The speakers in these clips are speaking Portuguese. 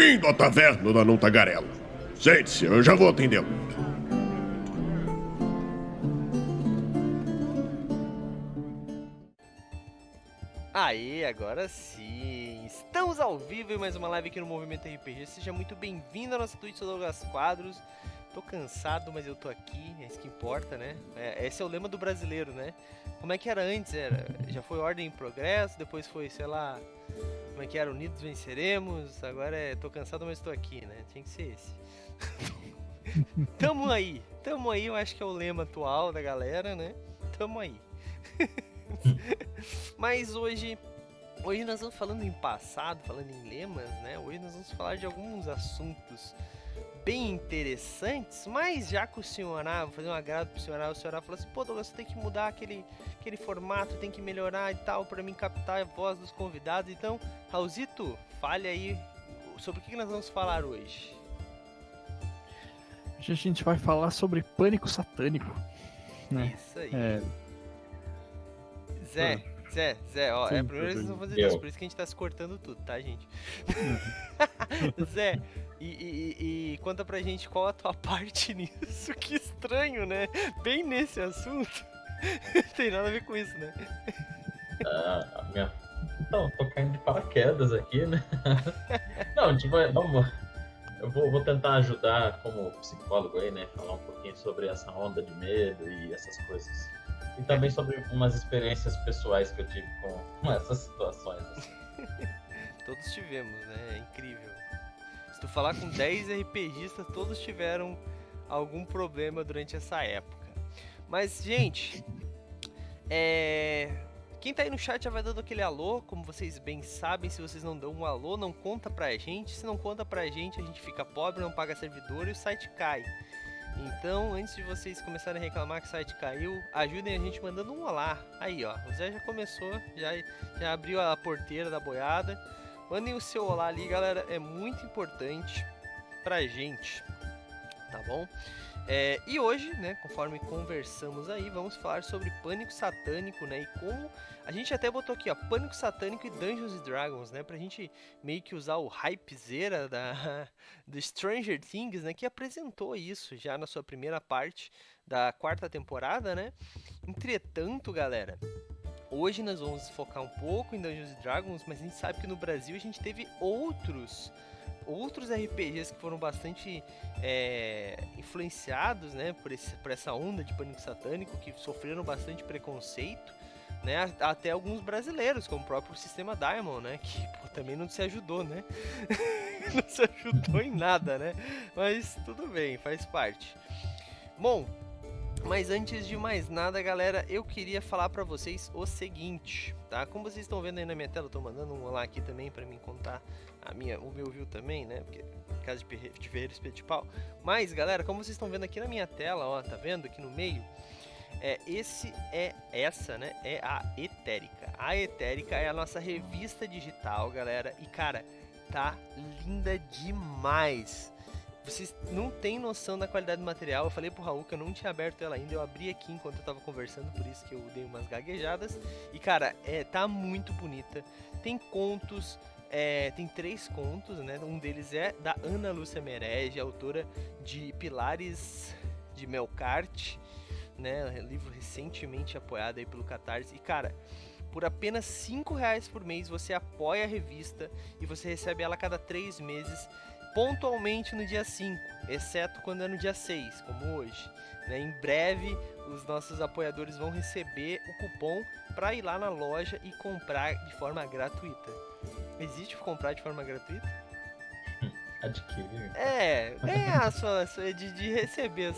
Bem-vindo à taverna da Não Tagarela. Sente-se, eu já vou atendê-lo. Aê, agora sim! Estamos ao vivo em mais uma live aqui no Movimento RPG. Seja muito bem-vindo à nossa Twitch, sou Douglas Quadros. Tô cansado, mas eu tô aqui, é isso que importa, né? Esse é o lema do brasileiro, né? Como é que era antes? Já foi ordem e progresso, depois foi, sei lá, como é que era? Unidos venceremos, agora tô cansado, mas tô aqui, né? Tinha que ser esse. Tamo aí, eu acho que é o lema atual da galera, né? Tamo aí. Mas hoje nós vamos falando em passado, falando em lemas, né? Hoje nós vamos falar de alguns assuntos bem interessantes, mas já que o senhorá, vou fazer um agrado pro senhorá, o senhorá falou assim, pô, Douglas, você tem que mudar aquele formato, tem que melhorar e tal, pra mim captar a voz dos convidados. Então, Raulzito, fale aí sobre o que nós vamos falar hoje. Hoje a gente vai falar sobre pânico satânico, né? Isso aí. Zé, ó, Sim, é a primeira vez que vocês vão fazer isso, por isso que a gente tá se cortando tudo, tá, gente? Zé, e conta pra gente qual a tua parte nisso, que estranho, né? Bem nesse assunto, tem nada a ver com isso, né? Então, tô caindo de paraquedas aqui, né? Não, tipo, eu vou tentar ajudar como psicólogo aí, né? Falar um pouquinho sobre essa onda de medo e essas coisas. E também sobre umas experiências pessoais que eu tive com essas situações. Assim. Todos tivemos, né? É incrível. Se tu falar com 10 RPGistas, todos tiveram algum problema durante essa época. Mas, gente, quem tá aí no chat já vai dando aquele alô, como vocês bem sabem. Se vocês não dão um alô, não conta pra gente. Se não conta pra gente, a gente fica pobre, não paga servidor e o site cai. Então, antes de vocês começarem a reclamar que o site caiu, ajudem a gente mandando um olá. Aí, ó, o Zé já começou, já abriu a porteira da boiada. Mandem o seu olá ali, galera, é muito importante pra gente, tá bom? E hoje, né, conforme conversamos aí, vamos falar sobre Pânico Satânico, né, e como a gente até botou aqui, ó, Pânico Satânico e Dungeons & Dragons, né, pra gente meio que usar o hypezeira do Stranger Things, né, que apresentou isso já na sua primeira parte da quarta temporada, né. Entretanto, galera, hoje nós vamos focar um pouco em Dungeons & Dragons, mas a gente sabe que no Brasil a gente teve outros RPGs que foram bastante influenciados, né, por essa onda de pânico satânico, que sofreram bastante preconceito, né, até alguns brasileiros, como o próprio Sistema Diamond, né, que também não se ajudou, né, não se ajudou em nada, né, mas tudo bem, faz parte. Bom, mas antes de mais nada, galera, eu queria falar pra vocês o seguinte, tá? Como vocês estão vendo aí na minha tela, eu tô mandando um olá aqui também pra mim contar o meu view também, né? Porque caso de Ferreira Espetipau. Mas, galera, como vocês estão vendo aqui na minha tela, ó, tá vendo aqui no meio? Essa, né? É a Etérica. A Etérica é a nossa revista digital, galera. E, cara, tá linda demais. Vocês não têm noção da qualidade do material. Eu falei pro Raul que eu não tinha aberto ela ainda. Eu abri aqui enquanto eu tava conversando, por isso que eu dei umas gaguejadas. E, cara, tá muito bonita. Tem contos, tem 3 contos, né? Um deles é da Ana Lúcia Merege, autora de Pilares de Melkart, né? Livro recentemente apoiado aí pelo Catarse. E, cara, por apenas R$5 por mês você apoia a revista e você recebe ela a cada 3 meses, pontualmente no dia 5, exceto quando é no dia 6, como hoje, né? Em breve, os nossos apoiadores vão receber o cupom para ir lá na loja e comprar de forma gratuita. Existe comprar de forma gratuita? Adquirir. De receber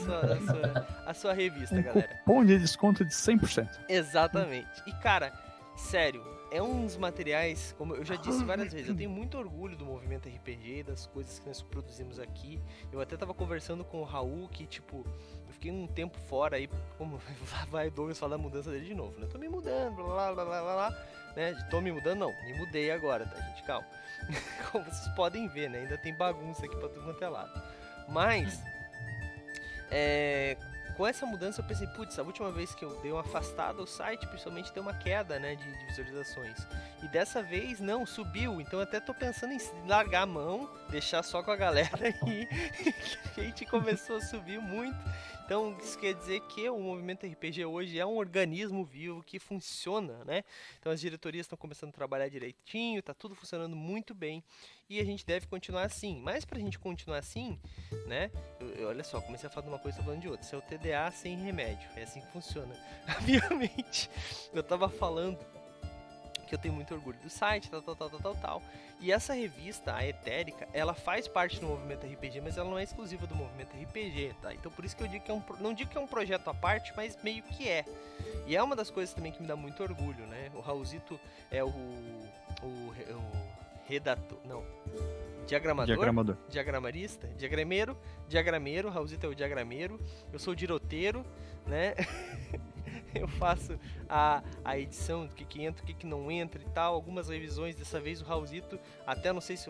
a sua revista, Um galera. cupom de desconto de 100%. Exatamente. E, cara, sério, é uns materiais, como eu já disse várias vezes, eu tenho muito orgulho do movimento RPG, das coisas que nós produzimos aqui. Eu até tava conversando com o Raul, que, tipo, eu fiquei um tempo fora aí, como vai Douglas falar da mudança dele de novo, né? Eu tô me mudando, blá, blá, blá, blá, blá, né? Tô me mudando, não, me mudei agora, tá, gente? Calma. Como vocês podem ver, né? Ainda tem bagunça aqui pra tudo quanto é lado. Mas, com essa mudança eu pensei, putz, a última vez que eu dei uma afastada, o site principalmente deu uma queda, né, de visualizações. E dessa vez não, subiu. Então eu até tô pensando em largar a mão, deixar só com a galera e a gente começou a subir muito. Então isso quer dizer que o movimento RPG hoje é um organismo vivo que funciona, né? Então as diretorias estão começando a trabalhar direitinho, tá tudo funcionando muito bem e a gente deve continuar assim. Mas pra gente continuar assim, né? Olha só, comecei a falar de uma coisa, tô falando de outra. Isso é o TDA sem remédio, é assim que funciona. A minha mente, eu tava falando que eu tenho muito orgulho do site, tal. E essa revista, a Etérica, ela faz parte do movimento RPG, mas ela não é exclusiva do movimento RPG, tá? Então por isso que eu digo que não digo que é um projeto à parte, mas meio que é. E é uma das coisas também que me dá muito orgulho, né? O Raulzito é o redator, não, diagramador, diagramarista, diagrameiro, Raulzito é o diagrameiro, eu sou o diroteiro, né? Eu faço a edição do que entra, o que não entra e tal, algumas revisões. Dessa vez o Raulzito, até não sei se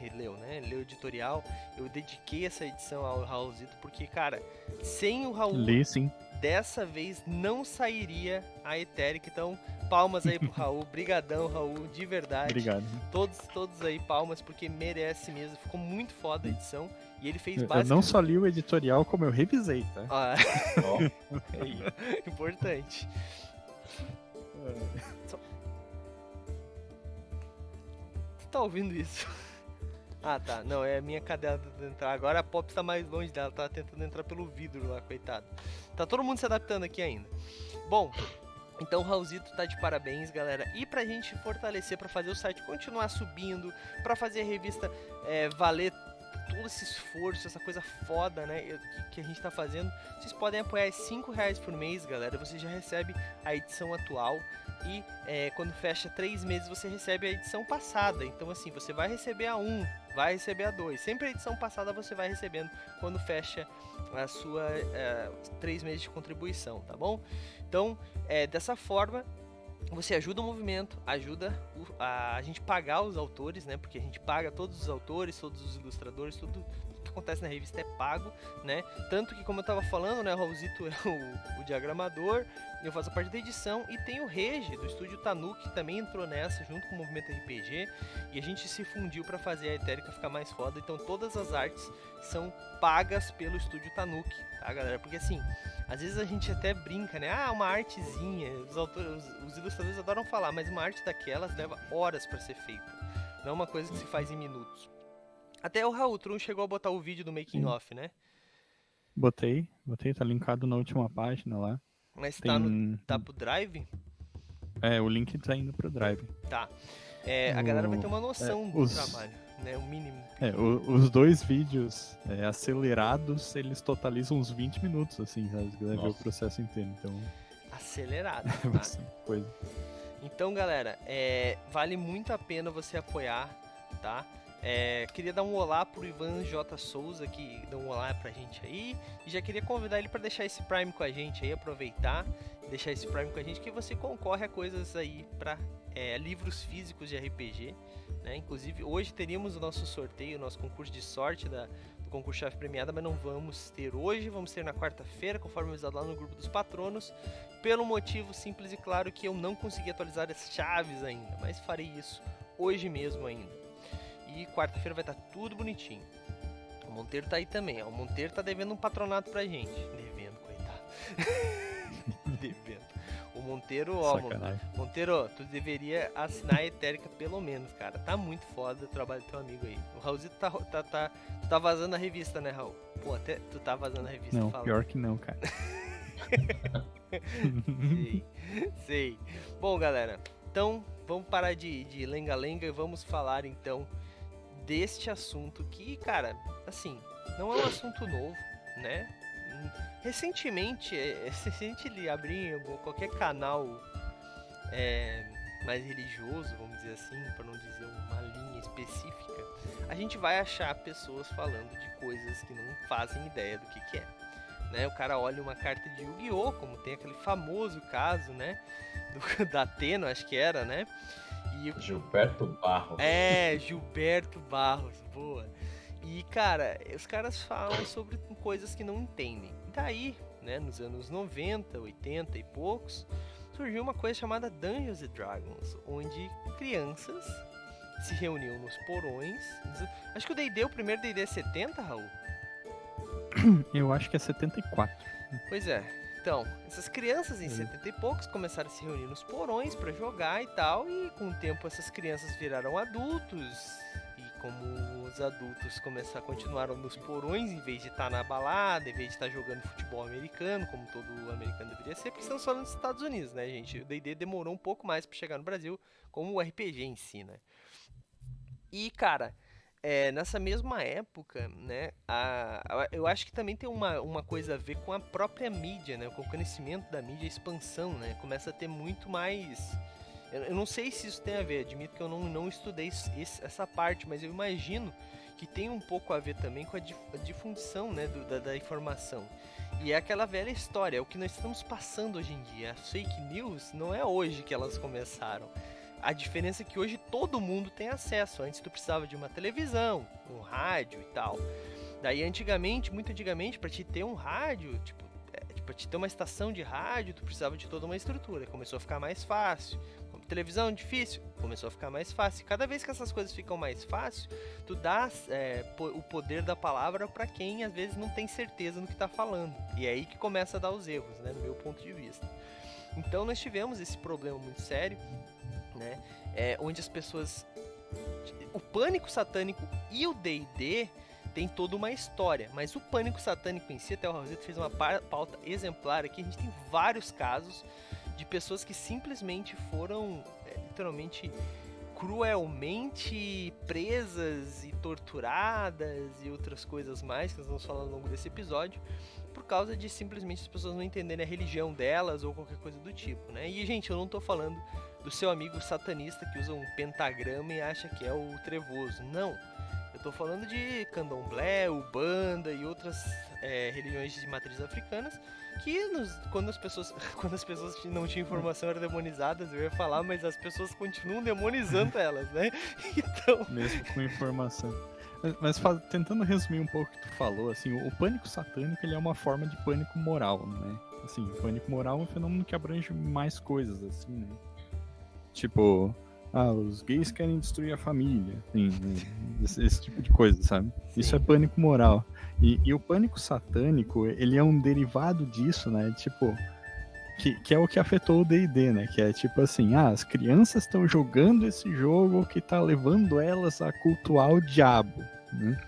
ele leu, né? Ele leu o editorial. Eu dediquei essa edição ao Raulzito porque, cara, sem o Raul, Sim. dessa vez não sairia a Etérica. Então, palmas aí pro Raul. Brigadão, Raul, de verdade. Obrigado. Todos aí, palmas, porque merece mesmo. Ficou muito foda a edição. E ele fez Eu basicamente... não só li o editorial, como eu revisei, tá? Ah, aí, importante. Só... Você tá ouvindo isso? Ah, tá. Não, é a minha cadela tentando entrar. Agora a Pop tá mais longe dela. Tá tentando entrar pelo vidro lá, coitado. Tá todo mundo se adaptando aqui ainda. Bom, então o Raulzito tá de parabéns, galera. E pra gente fortalecer, pra fazer o site continuar subindo, pra fazer a revista valer todo esse esforço, essa coisa foda, né, que a gente tá fazendo, vocês podem apoiar R$5 por mês, galera. Você já recebe a edição atual e quando fecha 3 meses você recebe a edição passada. Então assim, você vai receber a 1, vai receber a 2, sempre a edição passada você vai recebendo quando fecha a sua 3 meses de contribuição, tá bom? Então, dessa forma você ajuda o movimento, ajuda a gente pagar os autores, né? Porque a gente paga todos os autores, todos os ilustradores, tudo que acontece na revista é pago, né? Tanto que, como eu tava falando, né? O Raulzito é o diagramador, eu faço parte da edição, e tem o Regi, do estúdio Tanuki, que também entrou nessa, junto com o Movimento RPG, e a gente se fundiu para fazer a Etérica ficar mais foda. Então todas as artes são pagas pelo estúdio Tanuki, tá, galera? Porque assim, às vezes a gente até brinca, né? Ah, uma artezinha. Os ilustradores adoram falar, mas uma arte daquelas leva horas para ser feita. Não é uma coisa que se faz em minutos. Até o Raul Trum chegou a botar o vídeo do making off, né? Botei, tá linkado na última página lá. Mas Tem... tá pro Drive? O link tá indo pro Drive. Tá. A galera vai ter uma noção do trabalho, né? O mínimo. Os 2 vídeos acelerados, eles totalizam uns 20 minutos, assim, sabe? Você vai ver o processo inteiro, então... Acelerado, É tá? bastante coisa. Então, galera, vale muito a pena você apoiar, tá? Queria dar um olá pro Ivan J. Souza, que deu um olá pra gente aí. E já queria convidar ele para deixar esse Prime com a gente aí, aproveitar, deixar esse Prime com a gente, que você concorre a coisas aí pra livros físicos de RPG, né? Inclusive, hoje teríamos o nosso sorteio, o nosso concurso de sorte do concurso Chave Premiada, mas não vamos ter hoje, vamos ter na quarta-feira, conforme avisado lá no grupo dos patronos, pelo motivo simples e claro que eu não consegui atualizar as chaves ainda, mas farei isso hoje mesmo ainda. E quarta-feira vai estar tudo bonitinho. O Monteiro tá aí também. O Monteiro tá devendo um patronato pra gente. Devendo, coitado. Devendo. O Monteiro, Monteiro, tu deveria assinar a Etérica pelo menos, cara. Tá muito foda o trabalho do teu amigo aí. O Raulzito tu tá vazando a revista, né, Raul? Pô, até tu tá vazando a revista. Não, fala. Pior que não, cara. Sei. Bom, galera, então vamos parar de lenga-lenga e vamos falar então deste assunto que, cara, assim, não é um assunto novo, né? Recentemente, se a gente abrir qualquer canal mais religioso, vamos dizer assim, para não dizer uma linha específica, a gente vai achar pessoas falando de coisas que não fazem ideia do que é. Né? O cara olha uma carta de Yu-Gi-Oh!, como tem aquele famoso caso, né? Da Atena, acho que era, né? E Gilberto Barros. Gilberto Barros, boa. E, cara, os caras falam sobre coisas que não entendem. Daí, né, nos anos 90, 80 e poucos, surgiu uma coisa chamada Dungeons and Dragons, onde crianças se reuniam nos porões. Acho que o primeiro D&D é 70, Raul? Eu acho que é 74. Pois é. Então, essas crianças em 70 e poucos começaram a se reunir nos porões pra jogar e tal, e com o tempo essas crianças viraram adultos, e como os adultos continuaram nos porões em vez de estar na balada, em vez de estar jogando futebol americano, como todo americano deveria ser, porque estamos falando dos Estados Unidos, né, gente? O D&D demorou um pouco mais pra chegar no Brasil, como o RPG em si, né? E, cara, nessa mesma época, né, eu acho que também tem uma coisa a ver com a própria mídia, né, com o conhecimento da mídia, a expansão, né, começa a ter muito mais... Eu não sei se isso tem a ver, admito que eu não estudei essa parte, mas eu imagino que tem um pouco a ver também com a difundição, né, da informação. E é aquela velha história, é o que nós estamos passando hoje em dia. As fake news não é hoje que elas começaram. A diferença é que hoje todo mundo tem acesso. Antes tu precisava de uma televisão, um rádio e tal. Daí muito antigamente, para te ter um rádio, para te ter uma estação de rádio, tu precisava de toda uma estrutura. Começou a ficar mais fácil. Televisão difícil, começou a ficar mais fácil. Cada vez que essas coisas ficam mais fáceis, tu dá o poder da palavra para quem às vezes não tem certeza no que tá falando. E é aí que começa a dar os erros, né, no meu ponto de vista. Então nós tivemos esse problema muito sério, né, onde as pessoas... O Pânico Satânico e o D&D tem toda uma história, mas o Pânico Satânico em si, até o Raulzito fez uma pauta exemplar aqui, a gente tem vários casos de pessoas que simplesmente foram literalmente cruelmente presas e torturadas e outras coisas mais que nós vamos falar ao longo desse episódio, por causa de simplesmente as pessoas não entenderem a religião delas ou qualquer coisa do tipo, né? E, gente, eu não tô falando do seu amigo satanista que usa um pentagrama e acha que é o trevoso, não. Eu tô falando de candomblé, ubanda e outras religiões de matriz africanas que quando as pessoas não tinham informação eram demonizadas, eu ia falar, mas as pessoas continuam demonizando elas, né? Então... Mesmo com informação. Mas tentando resumir um pouco o que tu falou, assim, o pânico satânico ele é uma forma de pânico moral, né? Assim, o pânico moral é um fenômeno que abrange mais coisas, assim, né? Tipo... os gays querem destruir a família, assim, esse tipo de coisa, sabe? Sim. Isso é pânico moral. E o pânico satânico, ele é um derivado disso, né? Tipo, que é o que afetou o D&D, né? Que é tipo assim, as crianças estão jogando esse jogo que tá levando elas a cultuar o diabo, né?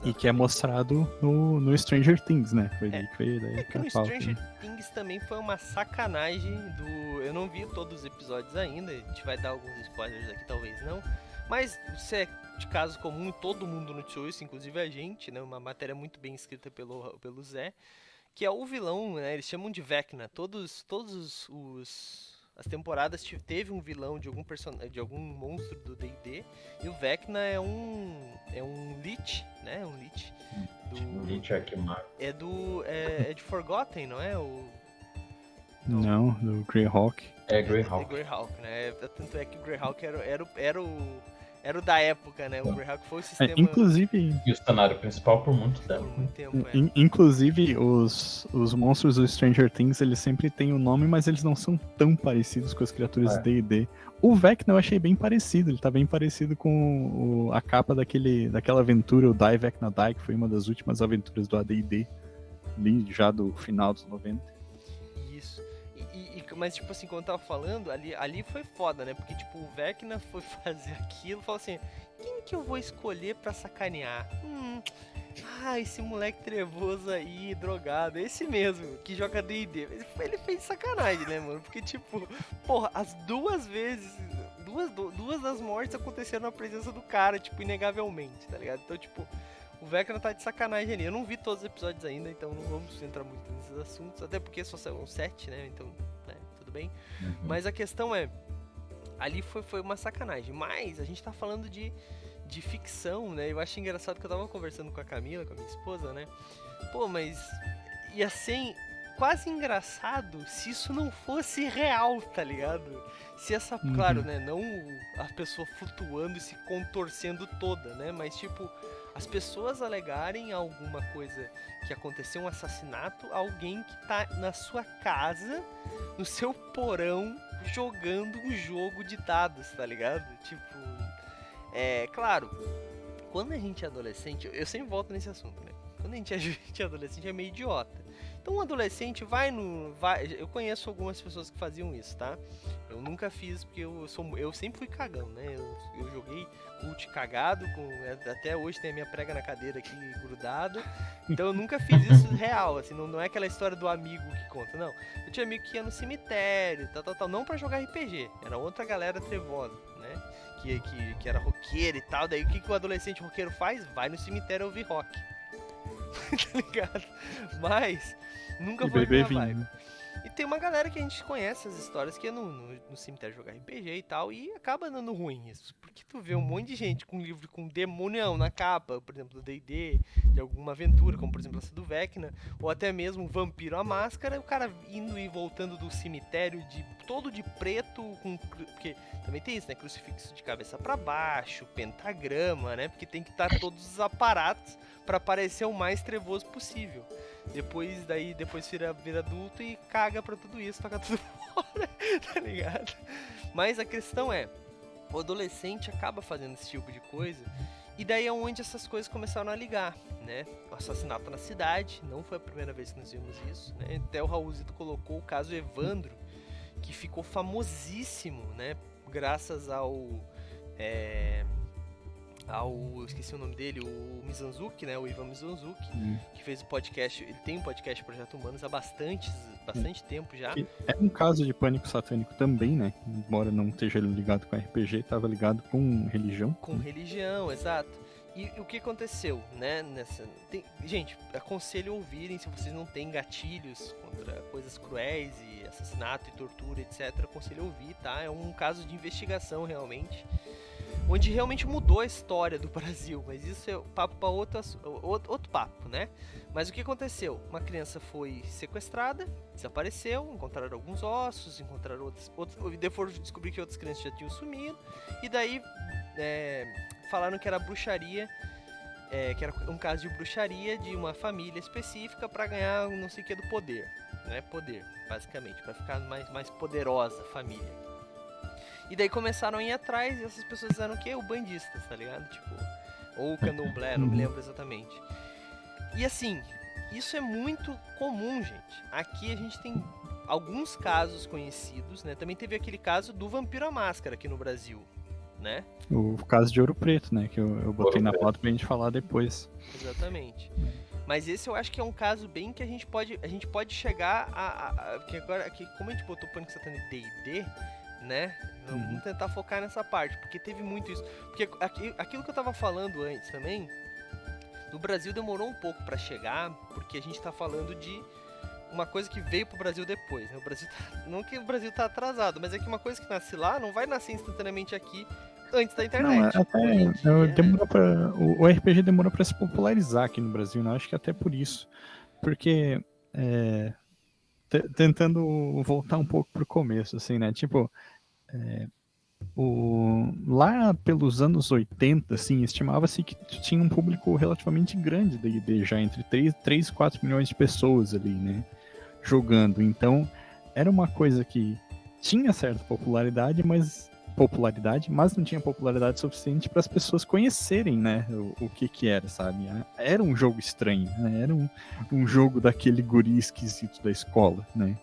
E que é mostrado no Stranger Things, né? Foi daí que foi daí que no Stranger Things também foi uma sacanagem do... Eu não vi todos os episódios ainda, a gente vai dar alguns spoilers aqui, talvez não. Mas isso é de caso comum, todo mundo noticiou isso, inclusive a gente, né? Uma matéria muito bem escrita pelo Zé, que é o vilão, né? Eles chamam de Vecna. As temporadas teve um vilão de algum monstro do D&D, e o Vecna é um Lich, né? Um Lich. Lich Arquimago. É de Forgotten, não é? Não, do Greyhawk. É Greyhawk. É Greyhawk, né? Tanto é que o Greyhawk era o da época, né? O Greyhawk foi o sistema... inclusive... E o cenário principal por muito tempo. Por muito tempo, Inclusive, os monstros do Stranger Things, eles sempre têm um nome, mas eles não são tão parecidos com as criaturas do D&D. O Vecna eu achei bem parecido, ele tá bem parecido com a capa daquela aventura, o Die Vecna Die, que foi uma das últimas aventuras do AD&D, já do final dos 90. Mas, tipo assim, quando eu tava falando, ali foi foda, né? Porque, tipo, o Vecna foi fazer aquilo e falou assim, quem que eu vou escolher pra sacanear? Esse moleque trevoso aí, drogado, esse mesmo, que joga D&D. Ele fez sacanagem, né, mano? Porque, tipo, porra, as duas vezes, duas das mortes aconteceram na presença do cara, tipo, inegavelmente, tá ligado? Então, tipo... O Vecna tá de sacanagem ali. Eu não vi todos os episódios ainda, então não vamos entrar muito nesses assuntos. Até porque só saiu 7, né? Então, né, tudo bem. Uhum. Mas a questão é... Ali foi uma sacanagem. Mas a gente tá falando de ficção, né? Eu acho engraçado que eu tava conversando com a Camila, com a minha esposa, né? Pô, mas... Ia ser quase engraçado se isso não fosse real, tá ligado? Se essa... Uhum. Claro, né? Não a pessoa flutuando e se contorcendo toda, né? Mas, tipo... as pessoas alegarem alguma coisa que aconteceu, um assassinato, a alguém que tá na sua casa, no seu porão, jogando um jogo de dados, tá ligado? Tipo, claro, quando a gente é adolescente, eu sempre volto nesse assunto, né? Quando a gente é adolescente é meio idiota. Então um adolescente eu conheço algumas pessoas que faziam isso, tá? Eu nunca fiz porque eu sempre fui cagão, né? Eu joguei cult cagado, até hoje tem a minha prega na cadeira aqui grudado. Então eu nunca fiz isso real, assim, não é aquela história do amigo que conta, não. Eu tinha amigo que ia no cemitério, tal, não pra jogar RPG, era outra galera trevosa, né? Que era roqueiro e tal, daí o que o adolescente roqueiro faz? Vai no cemitério ouvir rock. Tá ligado? Mas nunca foi minha vibe. E tem uma galera que a gente conhece as histórias que é no cemitério jogar RPG e tal, e acaba dando ruim isso. Porque tu vê um monte de gente com livro com demonião na capa, por exemplo, do D&D, de alguma aventura, como por exemplo essa do Vecna, ou até mesmo um Vampiro à Máscara, o cara indo e voltando do cemitério todo de preto, porque também tem isso, né? Crucifixo de cabeça pra baixo, pentagrama, né? Porque tem que estar todos os aparatos pra parecer o mais trevoso possível. Depois vira adulto e caga pra tudo isso, toca tudo fora, tá ligado? Mas a questão é, o adolescente acaba fazendo esse tipo de coisa, e daí é onde essas coisas começaram a ligar, né? O assassinato na cidade, não foi a primeira vez que nós vimos isso, né? Até o Raulzito colocou o caso Evandro, que ficou famosíssimo, né? Graças esqueci o nome dele, o Mizanzuki, né, o Ivan Mizanzuki, que fez o podcast, ele tem um podcast Projeto Humanos há bastante tempo já. É um caso de pânico satânico também, né, embora não esteja ligado com RPG, estava ligado com religião. Com religião, exato. E o que aconteceu, né, gente, aconselho ouvirem, se vocês não têm gatilhos contra coisas cruéis e assassinato e tortura, etc, aconselho ouvir, tá, é um caso de investigação realmente, onde realmente mudou a história do Brasil, mas isso é papo para outro papo, né? Mas o que aconteceu? Uma criança foi sequestrada, desapareceu, encontraram alguns ossos, encontraram outros depois descobrir que outras crianças já tinham sumido, e daí falaram que era bruxaria, que era um caso de bruxaria de uma família específica para ganhar não sei o que do poder, né? Poder, basicamente, para ficar mais poderosa a família. E daí começaram a ir atrás e essas pessoas fizeram o quê? O bandistas, tá ligado? Tipo, ou o candomblé, não me lembro exatamente. E assim, isso é muito comum, gente. Aqui a gente tem alguns casos conhecidos, né? Também teve aquele caso do Vampiro à Máscara aqui no Brasil, né? O caso de Ouro Preto, né? Que eu botei na pauta pra gente falar depois. Exatamente. Mas esse eu acho que é um caso bem que a gente pode chegar que agora, como a gente botou Pânico Satânico D&D, né? Vamos tentar focar nessa parte, porque teve muito isso. Porque aquilo que eu tava falando antes também, no Brasil demorou um pouco pra chegar, porque a gente tá falando de uma coisa que veio pro Brasil depois, né? Não que o Brasil tá atrasado, mas é que uma coisa que nasce lá não vai nascer instantaneamente aqui antes da internet. O RPG demorou pra se popularizar aqui no Brasil, né? Acho que até por isso. Porque tentando voltar um pouco pro começo, assim, né? Tipo, lá pelos anos 80, assim, estimava-se que tinha um público relativamente grande da D&D, já entre 3 e 4 milhões de pessoas ali, né? Jogando. Então, era uma coisa que tinha certa popularidade, mas não tinha popularidade suficiente para as pessoas conhecerem, né, o que era, sabe? Era um jogo estranho, né? Era um jogo daquele guri esquisito da escola, né?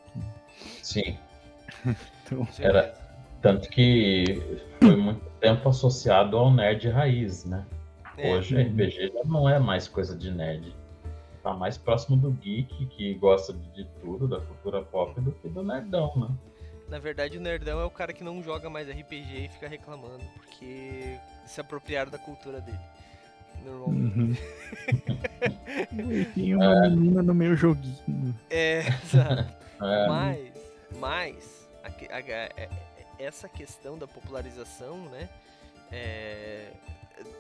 Sim. Então, era tanto que foi muito tempo associado ao nerd raiz, né? Hoje RPG já não é mais coisa de nerd. Tá mais próximo do geek, que gosta de tudo, da cultura pop, do que do nerdão, né? Na verdade, o nerdão é o cara que não joga mais RPG e fica reclamando, porque se apropriaram da cultura dele. Normalmente. Tem uma menina no meu joguinho. Exato. Mas essa questão da popularização, né,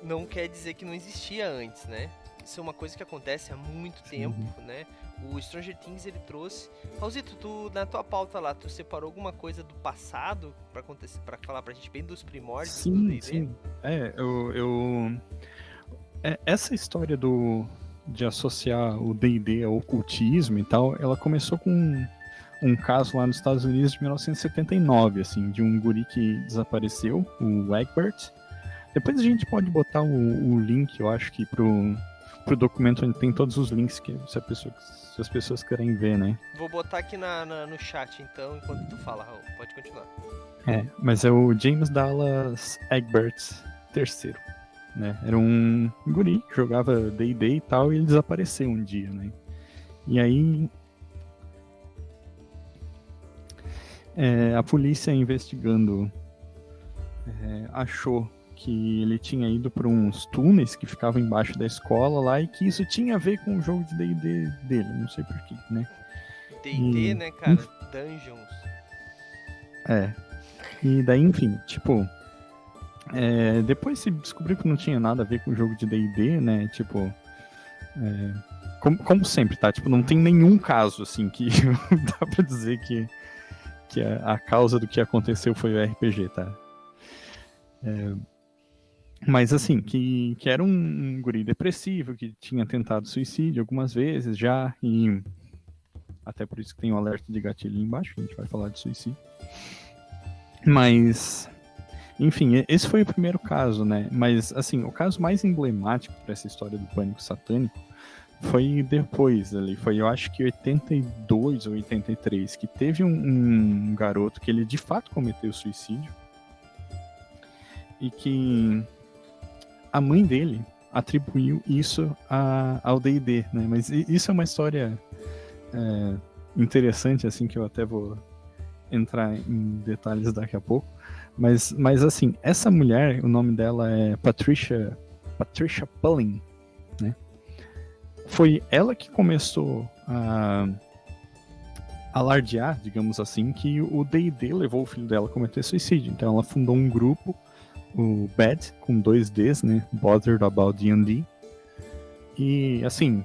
não quer dizer que não existia antes, né? Isso é uma coisa que acontece há muito tempo, né? O Stranger Things, ele trouxe... Raulzito, na tua pauta lá, tu separou alguma coisa do passado pra falar pra gente bem dos primórdios do D&D? Sim. essa história de associar o D&D ao ocultismo e tal, ela começou com um caso lá nos Estados Unidos de 1979, assim, de um guri que desapareceu, o Egbert. Depois a gente pode botar o link, eu acho que pro documento onde tem todos os links que se as pessoas querem ver, né? Vou botar aqui no chat, então, enquanto tu fala, Raul. Pode continuar. Mas é o James Dallas Egbert III, né? Era um guri que jogava D&D e tal, e ele desapareceu um dia, né? E aí a polícia investigando achou que ele tinha ido para uns túneis que ficavam embaixo da escola lá e que isso tinha a ver com o jogo de D&D dele, não sei porquê, né? D&D, né, cara? Dungeons. E daí, enfim, tipo, depois se descobriu que não tinha nada a ver com o jogo de D&D, né? Tipo, como sempre, tá? Tipo, não tem nenhum caso, assim, que dá pra dizer que a causa do que aconteceu foi o RPG, tá? Mas assim, que era um guri depressivo, que tinha tentado suicídio algumas vezes já, e até por isso que tem um alerta de gatilho ali embaixo, que a gente vai falar de suicídio. Mas, enfim, esse foi o primeiro caso, né? Mas, assim, o caso mais emblemático para essa história do pânico satânico foi depois ali, foi eu acho que 82 ou 83, que teve um garoto que ele de fato cometeu suicídio e que a mãe dele atribuiu isso ao D&D, né? Mas isso é uma história interessante, assim, que eu até vou entrar em detalhes daqui a pouco. Mas assim, essa mulher, o nome dela é Patricia Pulling, né? Foi ela que começou a alardear, digamos assim, que o D&D levou o filho dela a cometer suicídio. Então ela fundou um grupo, o BAD, com 2 Ds, né? Bothered About D&D. E, assim,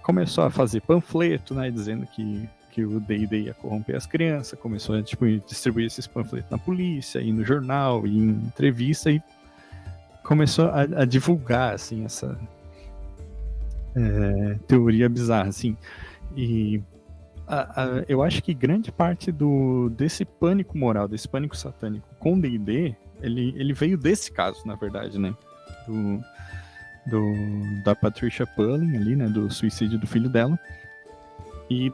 começou a fazer panfleto, né? Dizendo que o D&D ia corromper as crianças. Começou a distribuir esses panfletos na polícia, e no jornal, e em entrevista. E começou a divulgar, assim, essa teoria bizarra, assim. E eu acho que grande parte desse pânico moral, desse pânico satânico com D&D, ele veio desse caso, na verdade, né? Da Patricia Pulling ali, né? Do suicídio do filho dela. E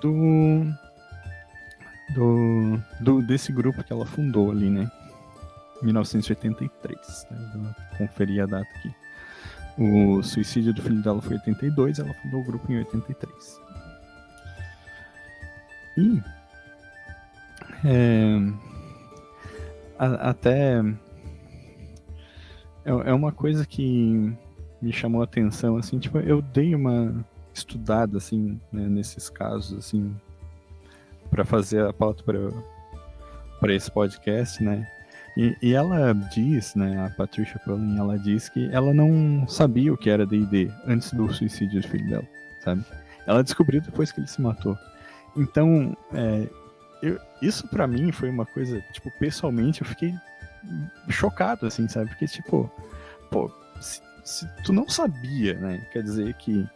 desse grupo que ela fundou ali, né? 1983. Né? Vou conferir a data aqui. O suicídio do filho dela foi em 82, ela fundou o grupo em 83. E até é uma coisa que me chamou a atenção, assim, tipo, eu dei uma estudada, assim, né, nesses casos, assim, para fazer a pauta para esse podcast, né? E ela diz, né, a Patricia Pulling, ela diz que ela não sabia o que era D&D antes do suicídio do filho dela, sabe? Ela descobriu depois que ele se matou. Então, isso pra mim foi uma coisa, tipo, pessoalmente eu fiquei chocado, assim, sabe? Porque, tipo, pô, se tu não sabia, né, quer dizer que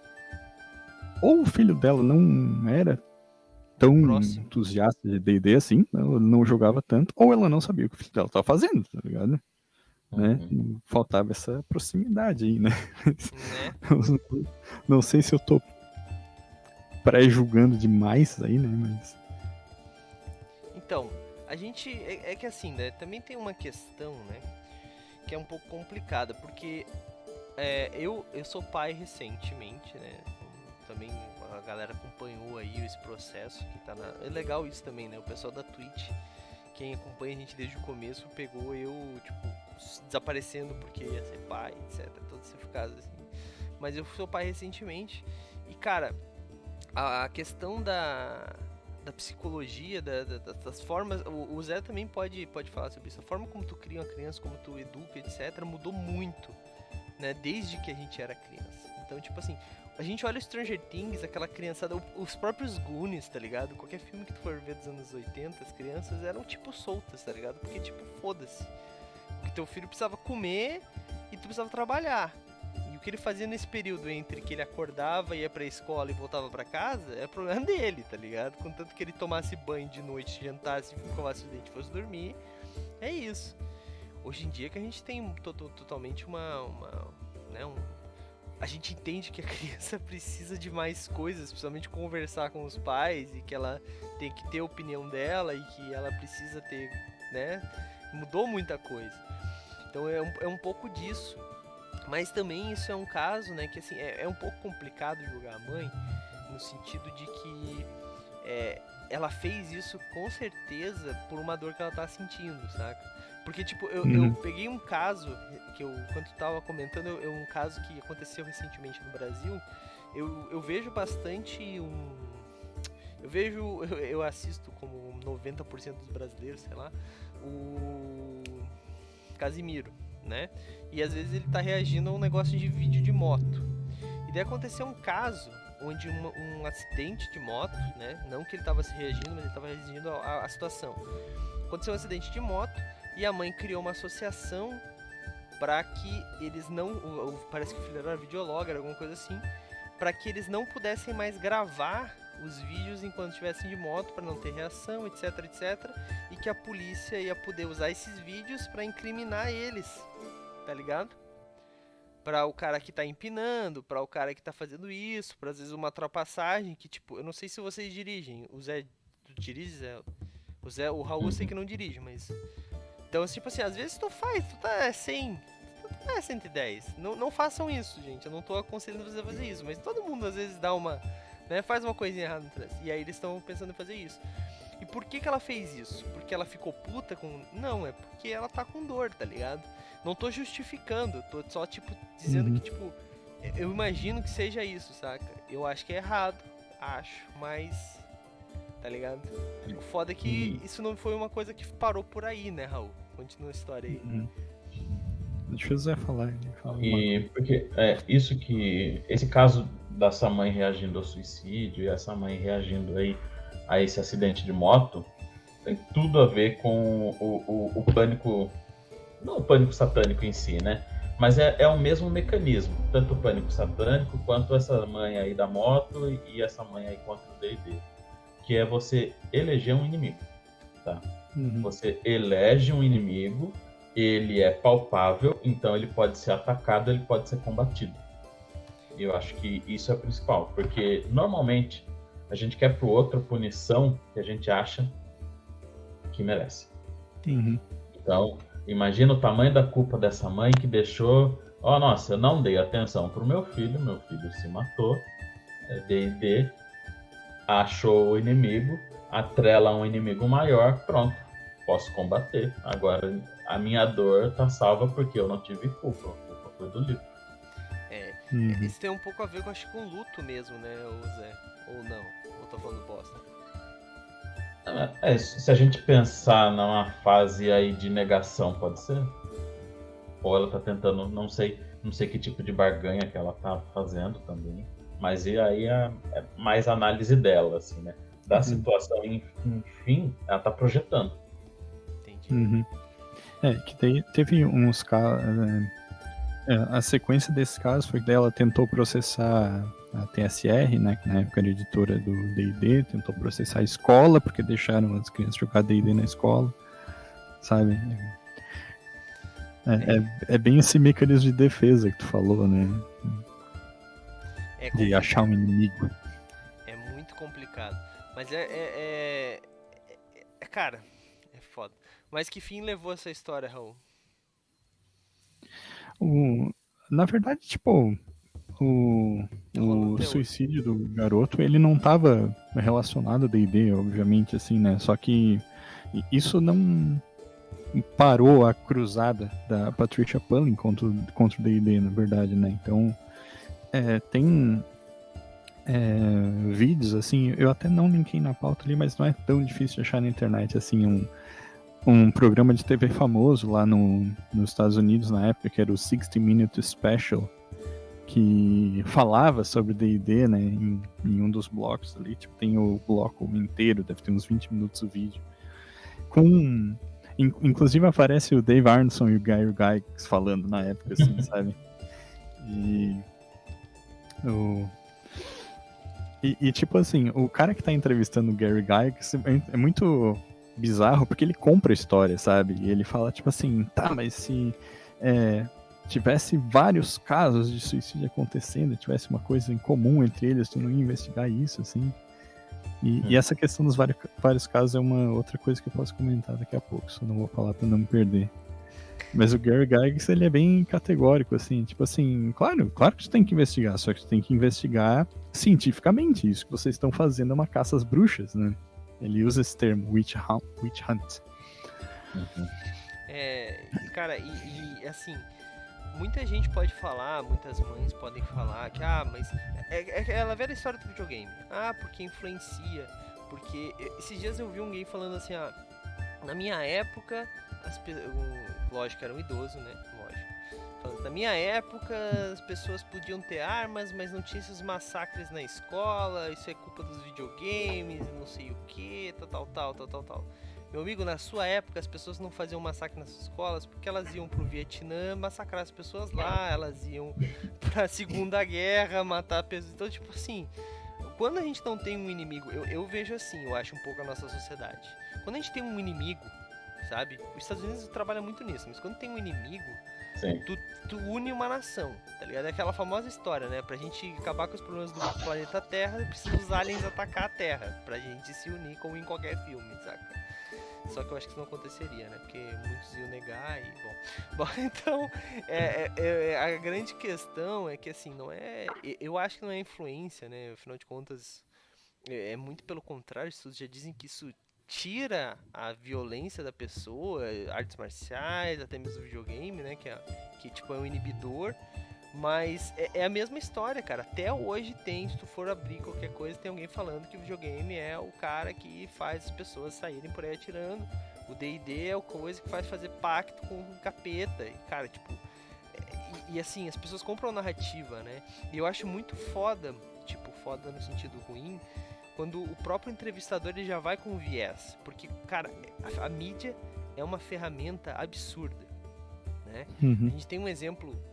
ou o filho dela não era tão Próximo. entusiasta de D&D assim, não jogava tanto, ou ela não sabia o que o filho dela estava fazendo, tá ligado? Né? Faltava essa proximidade aí, né? Não sei se eu tô pré-julgando demais aí, né? Mas... Então, a gente... É que assim, né? Também tem uma questão, né? Que é um pouco complicada, porque eu sou pai recentemente, né? Também a galera acompanhou aí esse processo que tá é legal isso também, né? O pessoal da Twitch, quem acompanha a gente desde o começo, pegou eu, tipo, desaparecendo porque ia ser pai, etc. Todos esses casos assim. Mas eu sou pai recentemente e, cara, a questão da psicologia, das formas, o Zé também pode falar sobre isso. A forma como tu cria uma criança, como tu educa, etc, mudou muito, né? Desde que a gente era criança. Então, tipo assim, a gente olha Stranger Things, aquela criançada, os próprios Goonies, tá ligado? Qualquer filme que tu for ver dos anos 80, as crianças eram tipo soltas, tá ligado? Porque tipo, foda-se. Porque teu filho precisava comer e tu precisava trabalhar. E o que ele fazia nesse período entre que ele acordava, ia pra escola e voltava pra casa, é problema dele, tá ligado? Contanto que ele tomasse banho de noite, jantasse, escovasse os dentes e fosse dormir, é isso. Hoje em dia que a gente tem totalmente a gente entende que a criança precisa de mais coisas, principalmente conversar com os pais, e que ela tem que ter a opinião dela, e que ela precisa ter, né? Mudou muita coisa. Então é um pouco disso. Mas também isso é um caso, né, que assim, é um pouco complicado julgar a mãe, no sentido de que ela fez isso com certeza por uma dor que ela tá sentindo, saca? Porque, tipo, eu peguei um caso, que quando tu tava comentando, um caso que aconteceu recentemente no Brasil, eu vejo bastante eu assisto como 90% dos brasileiros, sei lá, o Casimiro, né? E às vezes ele tá reagindo a um negócio de vídeo de moto. E daí aconteceu um caso onde um acidente de moto, né? Não que ele tava se reagindo, mas ele tava reagindo à situação. Aconteceu um acidente de moto e a mãe criou uma associação para que eles não... Parece que o filho era videologger, alguma coisa assim. Para que eles não pudessem mais gravar os vídeos enquanto estivessem de moto, para não ter reação, etc, etc. E que a polícia ia poder usar esses vídeos para incriminar eles, tá ligado? Para o cara que tá empinando, para o cara que tá fazendo isso, para às vezes uma ultrapassagem que, tipo, eu não sei se vocês dirigem. O Zé, tu dirige, Zé? O Raul eu sei que não dirige, mas... Então, tipo assim, às vezes tu tá 100, tu tá 110. Não façam isso, gente. Eu não tô aconselhando você a fazer isso, mas todo mundo às vezes dá uma... Né, faz uma coisinha errada no trânsito. E aí eles estão pensando em fazer isso. E por que ela fez isso? Porque ela ficou puta com... Não, é porque ela tá com dor, tá ligado? Não tô justificando, tô só, tipo, dizendo que, tipo... Eu imagino que seja isso, saca? Eu acho que é errado, mas... Tá ligado? O foda é que isso não foi uma coisa que parou por aí, né, Raul? Continua a história aí. Deixa o Zé falar. E porque esse caso dessa mãe reagindo ao suicídio e essa mãe reagindo aí a esse acidente de moto tem tudo a ver com o pânico, não o pânico satânico em si, né? Mas é o mesmo mecanismo, tanto o pânico satânico quanto essa mãe aí da moto e essa mãe aí contra o D&D, que é você eleger um inimigo, tá? Você elege um inimigo, ele é palpável, então ele pode ser atacado, ele pode ser combatido. E eu acho que isso é o principal, porque normalmente a gente quer pro outro punição que a gente acha que merece. Então, imagina o tamanho da culpa dessa mãe que deixou... nossa, eu não dei atenção pro meu filho se matou, D&D, achou o inimigo, atrela um inimigo maior, pronto, posso combater. Agora, a minha dor tá salva porque eu não tive culpa, a culpa foi do livro. Isso tem um pouco a ver, eu acho, com luto mesmo, né, Zé? Ou não? Ou tô falando bosta? Se a gente pensar numa fase aí de negação, pode ser? Ou ela tá tentando, não sei que tipo de barganha que ela tá fazendo também. Mas e aí é mais análise dela, assim, né? Da situação, enfim, ela tá projetando. Entendi. Que teve uns casos... a sequência desses casos foi que daí ela tentou processar a TSR, né, que na época era editora do D&D, tentou processar a escola, porque deixaram as crianças jogar D&D na escola, sabe? É bem esse mecanismo de defesa que tu falou, né? De achar um inimigo. É muito complicado. Mas cara, é foda. Mas que fim levou essa história, Raul? Na verdade, tipo, o suicídio do garoto, ele não estava relacionado a D&D, obviamente, assim, né? Só que isso não parou a cruzada da Patricia Pullen contra o D&D, na verdade, né? Então, tem vídeos, assim, eu até não linkei na pauta ali, mas não é tão difícil de achar na internet, assim, um programa de TV famoso lá nos Estados Unidos na época, que era o 60 Minute Special, que falava sobre D&D, né, em um dos blocos ali, tipo, tem o bloco inteiro, deve ter uns 20 minutos o vídeo, inclusive aparece o Dave Arneson e o Guy Gygax falando na época, assim, sabe? E, o, tipo assim, o cara que tá entrevistando o Gary Gygax é muito bizarro porque ele compra a história, sabe? E ele fala tipo assim, tá, mas se tivesse vários casos de suicídio acontecendo, tivesse uma coisa em comum entre eles, tu não ia investigar isso, assim. E essa questão dos vários casos é uma outra coisa que eu posso comentar daqui a pouco, só não vou falar pra não me perder. Mas o Gary Gygax, ele é bem categórico, assim, tipo assim, claro que você tem que investigar, só que você tem que investigar cientificamente. Isso que vocês estão fazendo é uma caça às bruxas, né? Ele usa esse termo, witch hunt. Cara, assim, muita gente pode falar, muitas mães podem falar que, mas ela velha história do videogame. Porque influencia, porque esses dias eu vi um gay falando assim, na minha época, lógico, era um idoso, né, lógico. Falando, na minha época, as pessoas podiam ter armas, mas não tinha esses massacres na escola, isso é culpa dos videogames, não sei o que, tal. Meu amigo, na sua época as pessoas não faziam massacre nas escolas porque elas iam pro Vietnã massacrar as pessoas lá, elas iam pra Segunda Guerra matar pessoas. Então, tipo assim, quando a gente não tem um inimigo, eu vejo assim, eu acho um pouco a nossa sociedade. Quando a gente tem um inimigo, sabe? Os Estados Unidos trabalham muito nisso, mas quando tem um inimigo, tu une uma nação, tá ligado? É aquela famosa história, né? Pra gente acabar com os problemas do planeta Terra, precisa os aliens atacar a Terra, pra gente se unir como em qualquer filme, saca? Só que eu acho que isso não aconteceria, né? Porque muitos iam negar e, bom, então, a grande questão é que, assim, não é... Eu acho que não é influência, né? Afinal de contas, é muito pelo contrário. Estudos já dizem que isso tira a violência da pessoa, artes marciais, até mesmo videogame, né? Que tipo, é um inibidor. Mas é a mesma história, cara. Até hoje tem, se tu for abrir qualquer coisa, tem alguém falando que o videogame é o cara que faz as pessoas saírem por aí atirando. O D&D é o coisa que faz fazer pacto com o capeta. E, cara, tipo... E assim, as pessoas compram narrativa, né? E eu acho muito foda, tipo, foda no sentido ruim, quando o próprio entrevistador ele já vai com viés. Porque, cara, a mídia é uma ferramenta absurda, né? A gente tem um exemplo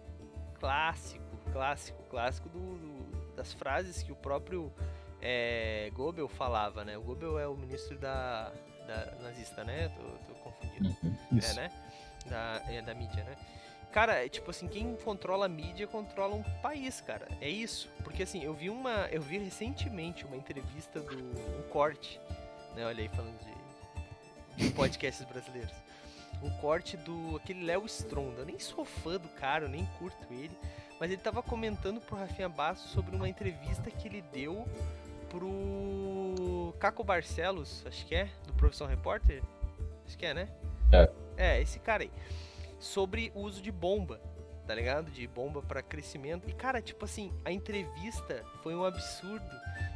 clássico das frases que o próprio Goebbels falava, né? O Goebbels é o ministro da nazista, né? Tô confundindo. Né? Da mídia, né? Cara, tipo assim, quem controla a mídia controla um país, cara. É isso. Porque assim, eu vi recentemente uma entrevista um corte, né? Olha aí, falando de podcasts brasileiros. Um corte aquele Léo Stronda. Eu nem sou fã do cara, eu nem curto ele. Mas ele tava comentando pro Rafinha Bastos sobre uma entrevista que ele deu pro Caco Barcelos, acho que é, do Profissão Repórter. Acho que é, né? Esse cara aí. Sobre o uso de bomba, tá ligado? De bomba pra crescimento. E, cara, tipo assim, a entrevista foi um absurdo.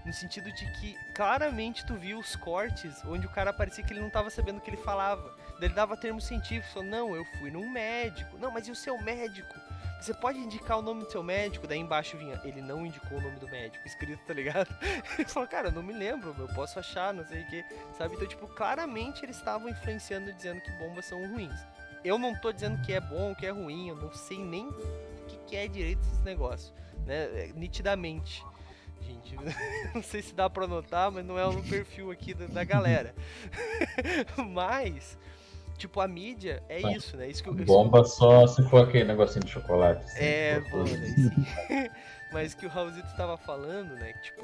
No sentido de que, claramente, tu viu os cortes onde o cara parecia que ele não tava sabendo o que ele falava. Daí ele dava termos científicos, falou, não, eu fui num médico. Não, mas e o seu médico? Você pode indicar o nome do seu médico? Daí embaixo vinha, ele não indicou o nome do médico, escrito, tá ligado? Ele falou, cara, eu não me lembro, eu posso achar, não sei o que, sabe? Então, tipo, claramente eles estavam influenciando, dizendo que bombas são ruins. Eu não tô dizendo que é bom ou que é ruim, eu não sei nem o que é direito esses negócios, né? Nitidamente. Gente, não sei se dá pra notar, mas não é no perfil aqui da galera. Mas, tipo, a mídia é isso, né? Isso que bomba só se for aquele negocinho de chocolate. Assim, bom, né? Sim. Mas que o Raulzito estava falando, né? Que, tipo,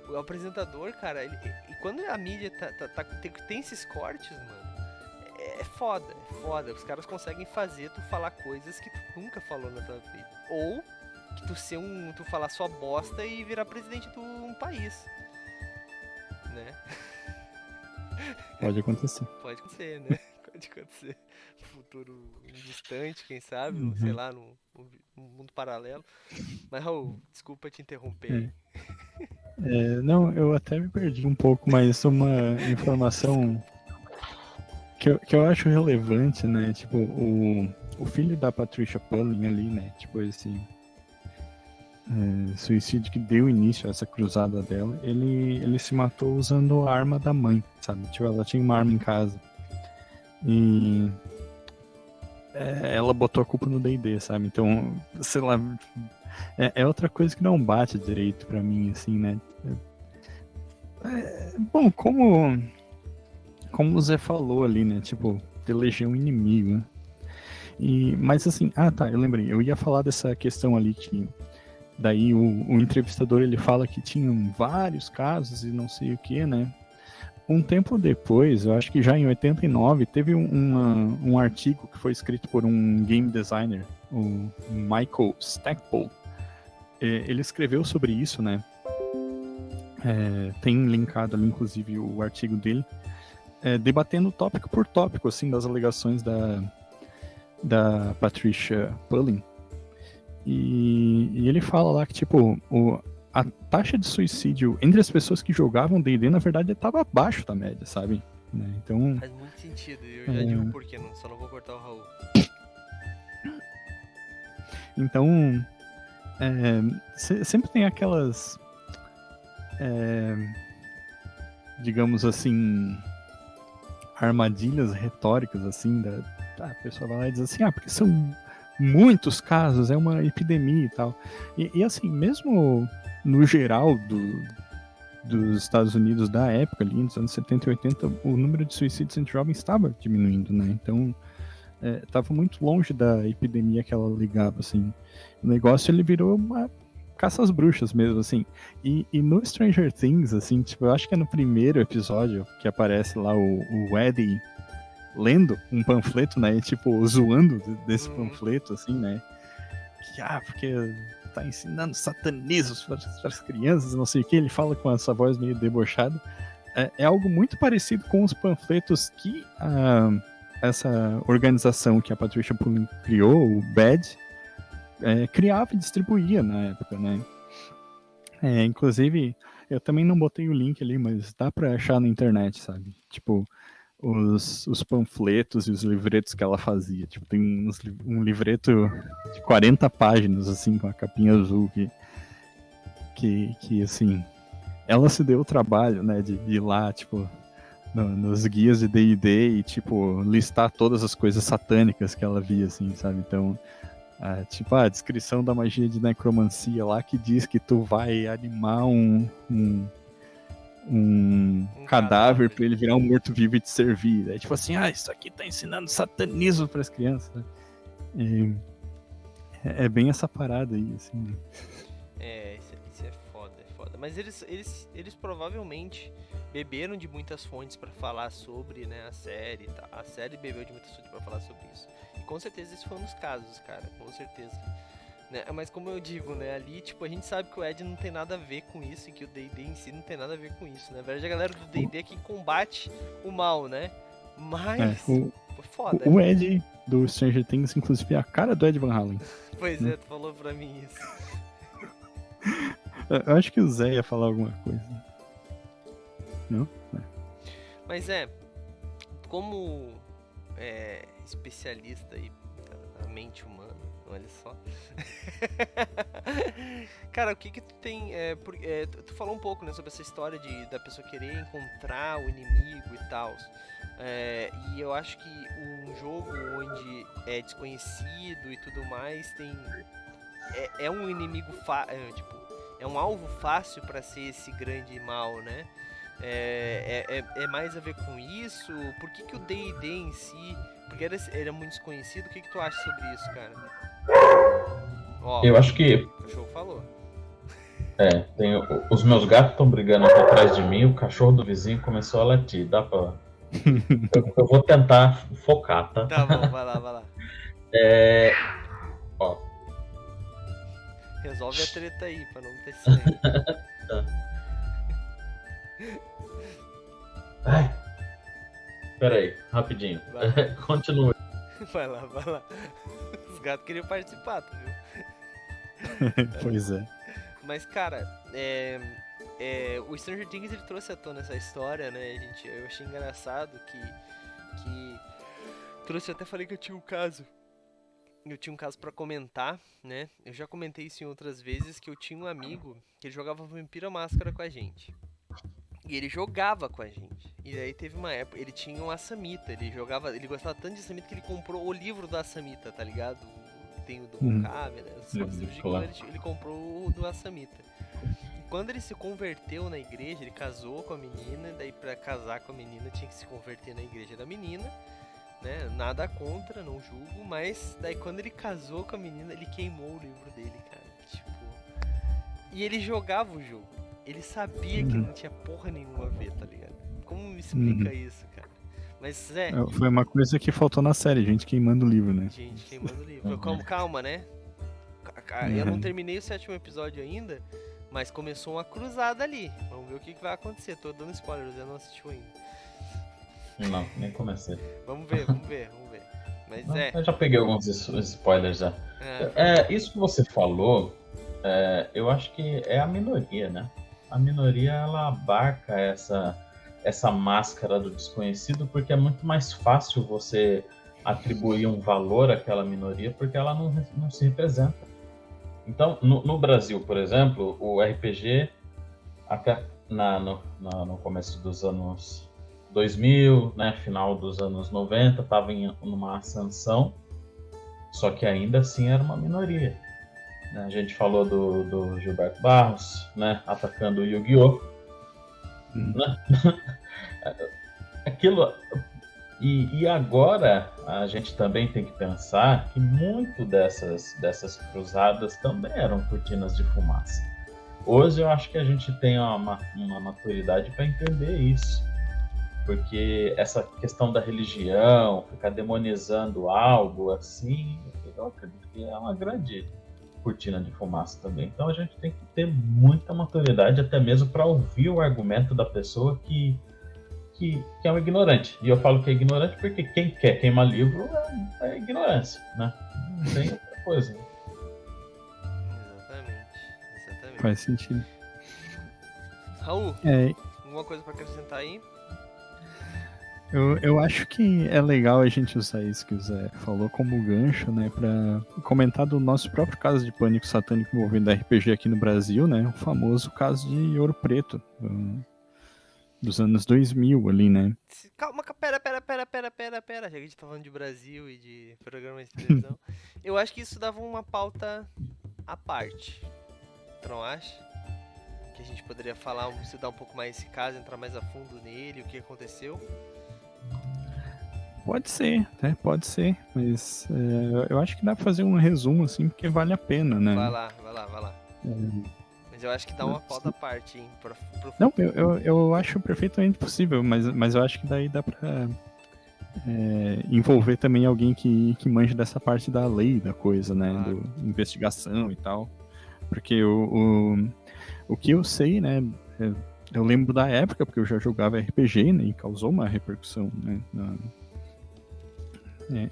o apresentador, cara, e quando a mídia tem esses cortes, mano, é foda. Os caras conseguem fazer tu falar coisas que tu nunca falou na tua vida. Ou que tu falar sua bosta e virar presidente de um país, né? Pode acontecer. Pode acontecer, né? Pode acontecer. Futuro distante, quem sabe, sei lá, num mundo paralelo. Mas, Raul, desculpa te interromper. Não, eu até me perdi um pouco, mas uma informação que eu acho relevante, né? Tipo, o filho da Patricia Pullen ali, né? Tipo, esse suicídio que deu início a essa cruzada dela, ele se matou usando a arma da mãe, sabe? Tipo, ela tinha uma arma em casa. E ela botou a culpa no D&D, sabe? Então, sei lá, É outra coisa que não bate direito pra mim, assim, né? Bom, como o Zé falou ali, né? Tipo, eleger um inimigo, né? Mas assim, tá, eu lembrei. Eu ia falar dessa questão ali que daí o entrevistador ele fala que tinham vários casos e não sei o que, né? Um tempo depois, eu acho que já em 89, teve um artigo que foi escrito por um game designer, o Michael Stackpole. Ele escreveu sobre isso, né? Tem linkado ali, inclusive, o artigo dele, debatendo tópico por tópico, assim, das alegações da Patricia Pullen. E ele fala lá que, tipo, a taxa de suicídio entre as pessoas que jogavam D&D, na verdade, estava abaixo da média, sabe? Né? Então... Faz muito sentido, eu já digo por quê, só não vou cortar o Raul. Então, sempre tem aquelas... digamos assim... armadilhas retóricas, assim, a pessoa vai lá e diz assim, porque são muitos casos, é uma epidemia e tal. E assim, mesmo no geral dos Estados Unidos da época, ali nos anos 70 e 80, o número de suicídios entre jovens estava diminuindo, né? Então, estava muito longe da epidemia que ela ligava, assim. O negócio, ele virou uma caça às bruxas mesmo, assim. E no Stranger Things, assim, tipo, eu acho que é no primeiro episódio que aparece lá o Eddie lendo um panfleto, né? E, tipo, zoando desse panfleto, assim, né? Que, porque tá ensinando satanismo para as crianças, não sei o que. Ele fala com essa voz meio debochada. É algo muito parecido com os panfletos que essa organização que a Patricia Pullen criou, o BAD, criava e distribuía na época, né? Inclusive, eu também não botei o link ali, mas dá pra achar na internet, sabe? Tipo, os panfletos e os livretos que ela fazia. Tipo, tem um livreto de 40 páginas, assim, com a capinha azul, que assim, ela se deu o trabalho, né, de ir lá, tipo, nos guias de D&D e, tipo, listar todas as coisas satânicas que ela via, assim, sabe? Então, tipo, a descrição da magia de necromancia lá que diz que tu vai animar um cadáver pra ele virar um morto-vivo e te servir. É tipo assim, isso aqui tá ensinando satanismo pras crianças. É bem essa parada aí, assim. Isso é foda. Mas eles provavelmente beberam de muitas fontes pra falar sobre, né, a série, tá? A série bebeu de muitas fontes pra falar sobre isso. E com certeza esse foi um dos casos, cara, com certeza. Né? Mas como eu digo, né, ali, tipo, a gente sabe que o Ed não tem nada a ver com isso e que o D&D em si não tem nada a ver com isso, né? Na verdade, a galera do D&D é que combate o mal, né? Mas... foi foda. O Ed do Stranger Things, inclusive, é a cara do Ed Van Halen. Pois tu falou pra mim isso. Eu acho que o Zé ia falar alguma coisa. Não? Mas como especialista aí da mente humana, olha só. Cara, o que tu tem... tu falou um pouco, né, sobre essa história da pessoa querer encontrar o inimigo e tal. E eu acho que um jogo onde é desconhecido e tudo mais é um inimigo é um alvo fácil pra ser esse grande mal, né? É mais a ver com isso? Por que o D&D em si... Porque era muito desconhecido. O que tu acha sobre isso, cara? Eu acho que... O cachorro falou. Os meus gatos estão brigando aqui atrás de mim. O cachorro do vizinho começou a latir. Dá pra... eu vou tentar focar, tá? Tá bom, vai lá. Resolve a treta aí, pra não ter sangue. Tá. Ai. Pera aí, rapidinho. Continua. Vai lá. Os gatos queriam participar, tu viu? Pois é. Mas, cara, o Stranger Things ele trouxe à tona essa história, né, gente? Eu achei engraçado que trouxe, eu até falei que eu tinha um caso. Eu tinha um caso pra comentar, né? Eu já comentei isso em outras vezes, que eu tinha um amigo que ele jogava Vampiro à Máscara com a gente. E ele jogava com a gente. E aí teve uma época, ele tinha um Assamita, ele gostava tanto de Assamita que ele comprou o livro do Assamita, tá ligado? tem o do Uhum. Mocave, né? Os Livro livros de de clã. clã, ele comprou o do Assamita. Quando ele se converteu na igreja, ele casou com a menina, daí pra casar com a menina tinha que se converter na igreja da menina, né? Nada contra, não julgo, mas daí quando ele casou com a menina, ele queimou o livro dele, cara. Tipo, e ele jogava o jogo. Ele sabia que não tinha porra nenhuma a ver, tá ligado? Como me explica isso, cara? Mas Foi uma coisa que faltou na série, gente queimando o livro, né? gente, queimando o livro. Uhum. Calma, né? Eu não terminei o 7º episódio ainda, mas começou uma cruzada ali. Vamos ver o que vai acontecer. Tô dando spoiler, você não assistiu ainda. Não, nem comecei. Vamos ver. Mas Não, eu já peguei alguns spoilers já. Isso que você falou, eu acho que é a minoria, né? A minoria, ela abarca essa máscara do desconhecido, porque é muito mais fácil você atribuir um valor àquela minoria, porque ela não se representa. Então, no Brasil, por exemplo, o RPG, até no começo dos anos 2000, né, final dos anos 90, estava em uma ascensão, só que ainda assim era uma minoria. A gente falou do Gilberto Barros, né, atacando o Yu-Gi-Oh! Né? Aquilo. E agora a gente também tem que pensar que muito dessas cruzadas também eram cortinas de fumaça. Hoje eu acho que a gente tem uma maturidade para entender isso. Porque essa questão da religião, ficar demonizando algo assim, eu acredito que é uma grande cortina de fumaça também. Então a gente tem que ter muita maturidade, até mesmo para ouvir o argumento da pessoa que é um ignorante. E eu falo que é ignorante porque quem quer queimar livro é ignorância, né? Não tem outra coisa. Exatamente. Faz sentido. Raul, alguma coisa pra acrescentar aí? Eu acho que é legal a gente usar isso que o Zé falou como gancho, né, pra comentar do nosso próprio caso de pânico satânico envolvendo RPG aqui no Brasil, né, o famoso caso de Ouro Preto, dos anos 2000 ali, né. Calma, pera. Já que a gente tá falando de Brasil e de programas de televisão, eu acho que isso dava uma pauta à parte. Tu não acha? Que a gente poderia falar, estudar um pouco mais esse caso, entrar mais a fundo nele, o que aconteceu? Pode ser, né? Pode ser, mas eu acho que dá pra fazer um resumo, assim, porque vale a pena, né? Vai lá. Mas eu acho que dá uma pauta à parte, hein? Não, eu acho perfeitamente possível, mas eu acho que daí dá pra envolver também alguém que manja dessa parte da lei da coisa, né? Claro. Do investigação e tal. Porque o que eu sei, né? Eu lembro da época, porque eu já jogava RPG, né? E causou uma repercussão, né?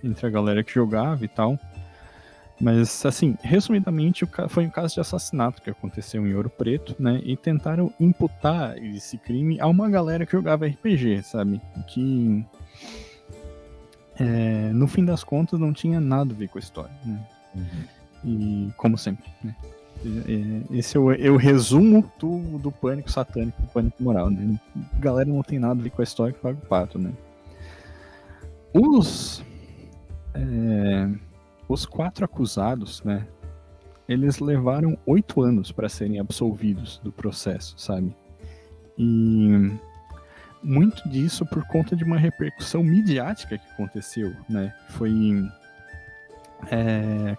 Entre a galera que jogava e tal. Mas, assim, resumidamente, foi um caso de assassinato que aconteceu em Ouro Preto, né? E tentaram imputar esse crime a uma galera que jogava RPG, sabe? Que, no fim das contas, não tinha nada a ver com a história, né? E, como sempre, né? Esse é o resumo do pânico satânico, do pânico moral, né? A galera não tem nada a ver com a história que paga o pato, né? Os 4 acusados, né? Eles levaram 8 anos para serem absolvidos do processo, sabe? E muito disso por conta de uma repercussão midiática que aconteceu, né? Foi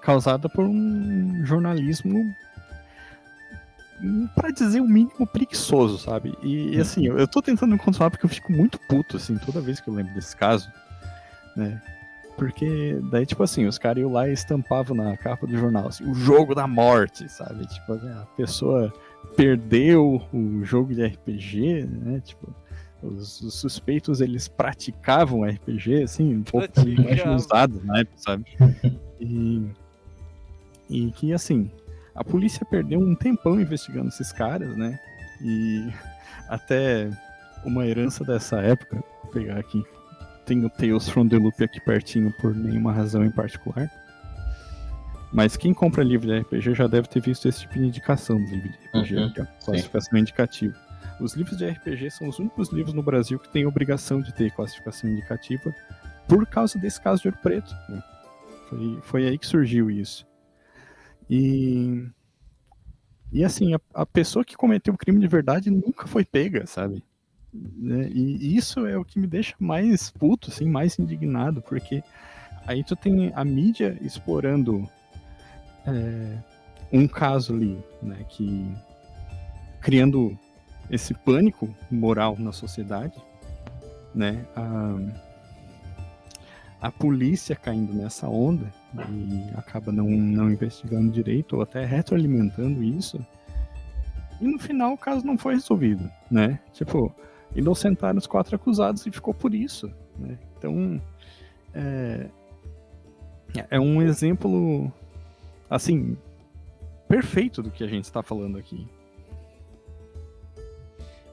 causada por um jornalismo, pra dizer o mínimo, preguiçoso, sabe? E assim, eu tô tentando me controlar porque eu fico muito puto, assim, toda vez que eu lembro desse caso, né? Porque daí, tipo assim, os caras iam lá e estampavam na capa do jornal, assim, o jogo da morte, sabe? Tipo, a pessoa perdeu o jogo de RPG, né? Tipo, os suspeitos, eles praticavam RPG, assim, um pouco mais usado na época, sabe? E que, assim, a polícia perdeu um tempão investigando esses caras, né? E até uma herança dessa época, vou pegar aqui, tem o Tales from the Loop aqui pertinho por nenhuma razão em particular. Mas quem compra livro de RPG já deve ter visto esse tipo de indicação do livro de RPG, que é a classificação indicativa. Os livros de RPG são os únicos livros no Brasil que têm obrigação de ter classificação indicativa por causa desse caso de Ouro Preto, né? Foi aí que surgiu isso. E assim, a pessoa que cometeu o crime de verdade nunca foi pega, sabe? Né? E isso é o que me deixa mais puto, assim, mais indignado, porque aí tu tem a mídia explorando um caso ali, né, que criando esse pânico moral na sociedade, né, a polícia caindo nessa onda e acaba não investigando direito ou até retroalimentando isso, e no final o caso não foi resolvido, né? Tipo, inocentaram os 4 acusados e ficou por isso, né? Então, é um exemplo, assim, perfeito do que a gente está falando aqui.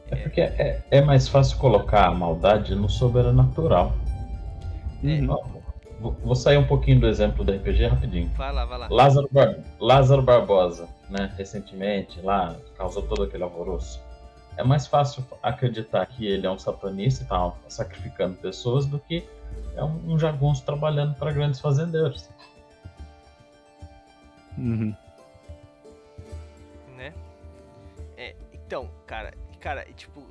É porque é mais fácil colocar a maldade no sobrenatural. Vou sair um pouquinho do exemplo do RPG rapidinho. Vai lá. Lázaro Barbosa, né? Recentemente, lá, causou todo aquele alvoroço. É mais fácil acreditar que ele é um satanista e tá sacrificando pessoas do que é um jagunço trabalhando para grandes fazendeiros. Uhum. Né? Então, cara, tipo,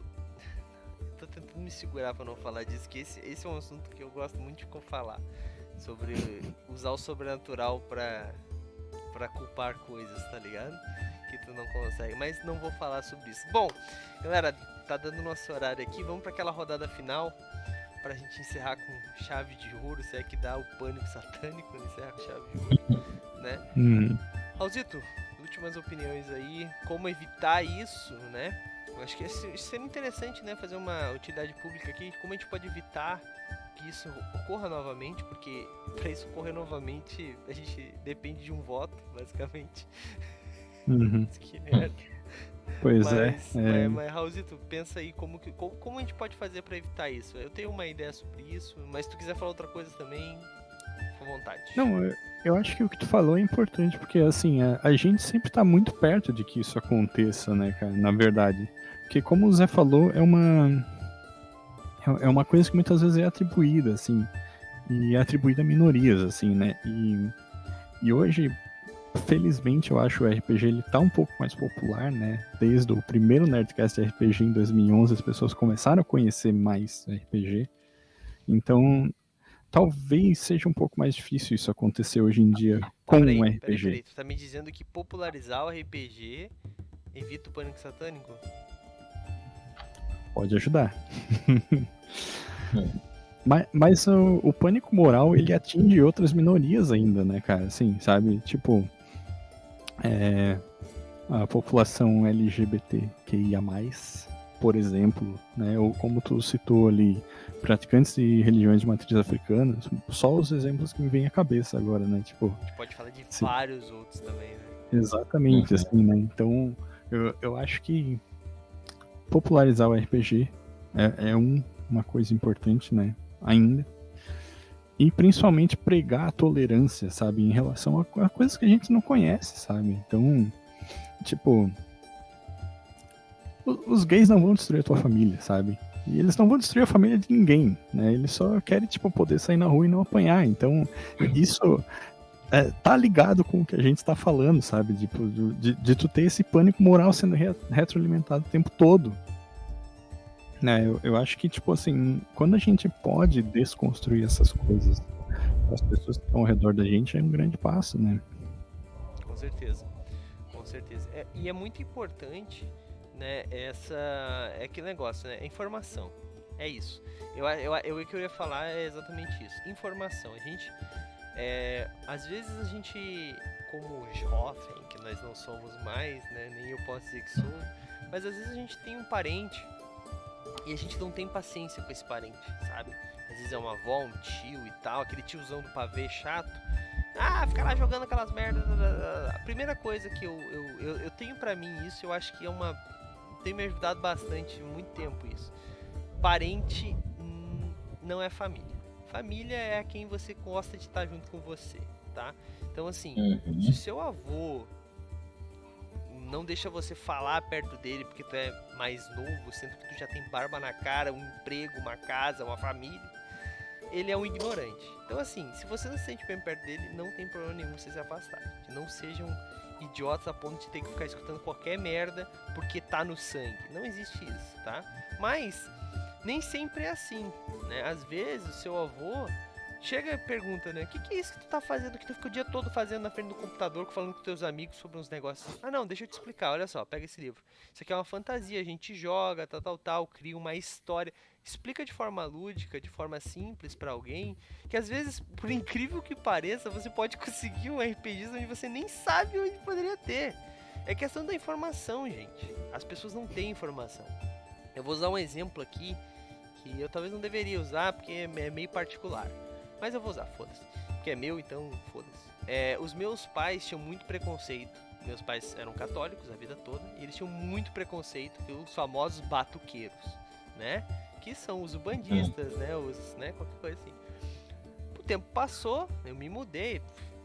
tô tentando me segurar pra não falar disso, que esse é um assunto que eu gosto muito de falar, sobre usar o sobrenatural pra culpar coisas, tá ligado? Que tu não consegue, mas não vou falar sobre isso. Bom, galera, tá dando nosso horário aqui, vamos pra aquela rodada final, pra gente encerrar com chave de ouro, se é que dá o pânico satânico, encerrar com chave de ouro, né? Raulzito, últimas opiniões aí, como evitar isso, né? Eu acho que seria interessante, né, fazer uma utilidade pública aqui, como a gente pode evitar que isso ocorra novamente, porque para isso ocorrer novamente a gente depende de um voto, basicamente. Que merda. Pois mas Raulzito, pensa aí como a gente pode fazer para evitar isso. Eu tenho uma ideia sobre isso, mas se tu quiser falar outra coisa também, fica à vontade. Não, eu acho que o que tu falou é importante, porque assim, a gente sempre tá muito perto de que isso aconteça, né, cara, na verdade. Porque como o Zé falou, é uma coisa que muitas vezes é atribuída, assim, e é atribuída a minorias, assim, né, e hoje, felizmente, eu acho o RPG, ele tá um pouco mais popular, né, desde o primeiro Nerdcast de RPG em 2011, as pessoas começaram a conhecer mais RPG, então talvez seja um pouco mais difícil isso acontecer hoje em dia com um RPG. Peraí, tu tá me dizendo que popularizar o RPG evita o pânico satânico? Pode ajudar. Mas o pânico moral, ele atinge outras minorias ainda, né, cara? Assim, sabe? Tipo, a população LGBTQIA+, por exemplo, né? Ou como tu citou ali, praticantes de religiões de matriz africana, só os exemplos que me vêm à cabeça agora, né? Tipo, a gente pode falar de vários outros também, né? Exatamente, assim, né? Então, eu acho que popularizar o RPG é uma coisa importante, né? Ainda. E principalmente pregar a tolerância, sabe? Em relação a coisas que a gente não conhece, sabe? Então, tipo, os gays não vão destruir a tua família, sabe? E eles não vão destruir a família de ninguém, né? Eles só querem, tipo, poder sair na rua e não apanhar. Então, isso tá ligado com o que a gente tá falando, sabe? Tipo, de tu ter esse pânico moral sendo retroalimentado o tempo todo. Né? Eu acho que, tipo assim, quando a gente pode desconstruir essas coisas para as pessoas que estão ao redor da gente, é um grande passo, né? Com certeza. E é muito importante, né, é aquele negócio, né, informação, é isso. O que eu ia falar é exatamente isso, informação. A gente, às vezes a gente, como jovem, que nós não somos mais, né, nem eu posso dizer que sou, mas às vezes a gente tem um parente e a gente não tem paciência com esse parente, sabe? Às vezes é uma avó, um tio e tal, aquele tiozão do pavê chato. Fica lá jogando aquelas merdas. A primeira coisa que eu tenho pra mim isso, eu acho que tem me ajudado bastante, muito tempo isso. Parente não é família. Família é quem você gosta de estar junto com você, tá? Então assim, se o seu avô não deixa você falar perto dele porque tu é mais novo, sendo que tu já tem barba na cara, um emprego, uma casa, uma família, ele é um ignorante. Então assim, se você não se sente bem perto dele, não tem problema nenhum você se afastar, gente. Não sejam idiotas a ponto de ter que ficar escutando qualquer merda porque tá no sangue. Não existe isso, tá? Mas nem sempre é assim, né? Às vezes o seu avô chega e pergunta, né? O que é isso que tu tá fazendo, que tu fica o dia todo fazendo na frente do computador, falando com teus amigos sobre uns negócios? Ah não, deixa eu te explicar, olha só, pega esse livro. Isso aqui é uma fantasia, a gente joga, tal, cria uma história. Explica de forma lúdica, de forma simples pra alguém, que às vezes, por incrível que pareça, você pode conseguir um RPG onde você nem sabe onde poderia ter. É questão da informação, gente. As pessoas não têm informação. Eu vou usar um exemplo aqui, que eu talvez não deveria usar, porque é meio particular. Mas eu vou usar, foda-se. Porque é meu, então foda-se. Os meus pais tinham muito preconceito. Meus pais eram católicos a vida toda. E eles tinham muito preconceito pelos famosos batuqueiros, né? Que são os ubandistas, né? Qualquer coisa assim. O tempo passou, eu me mudei.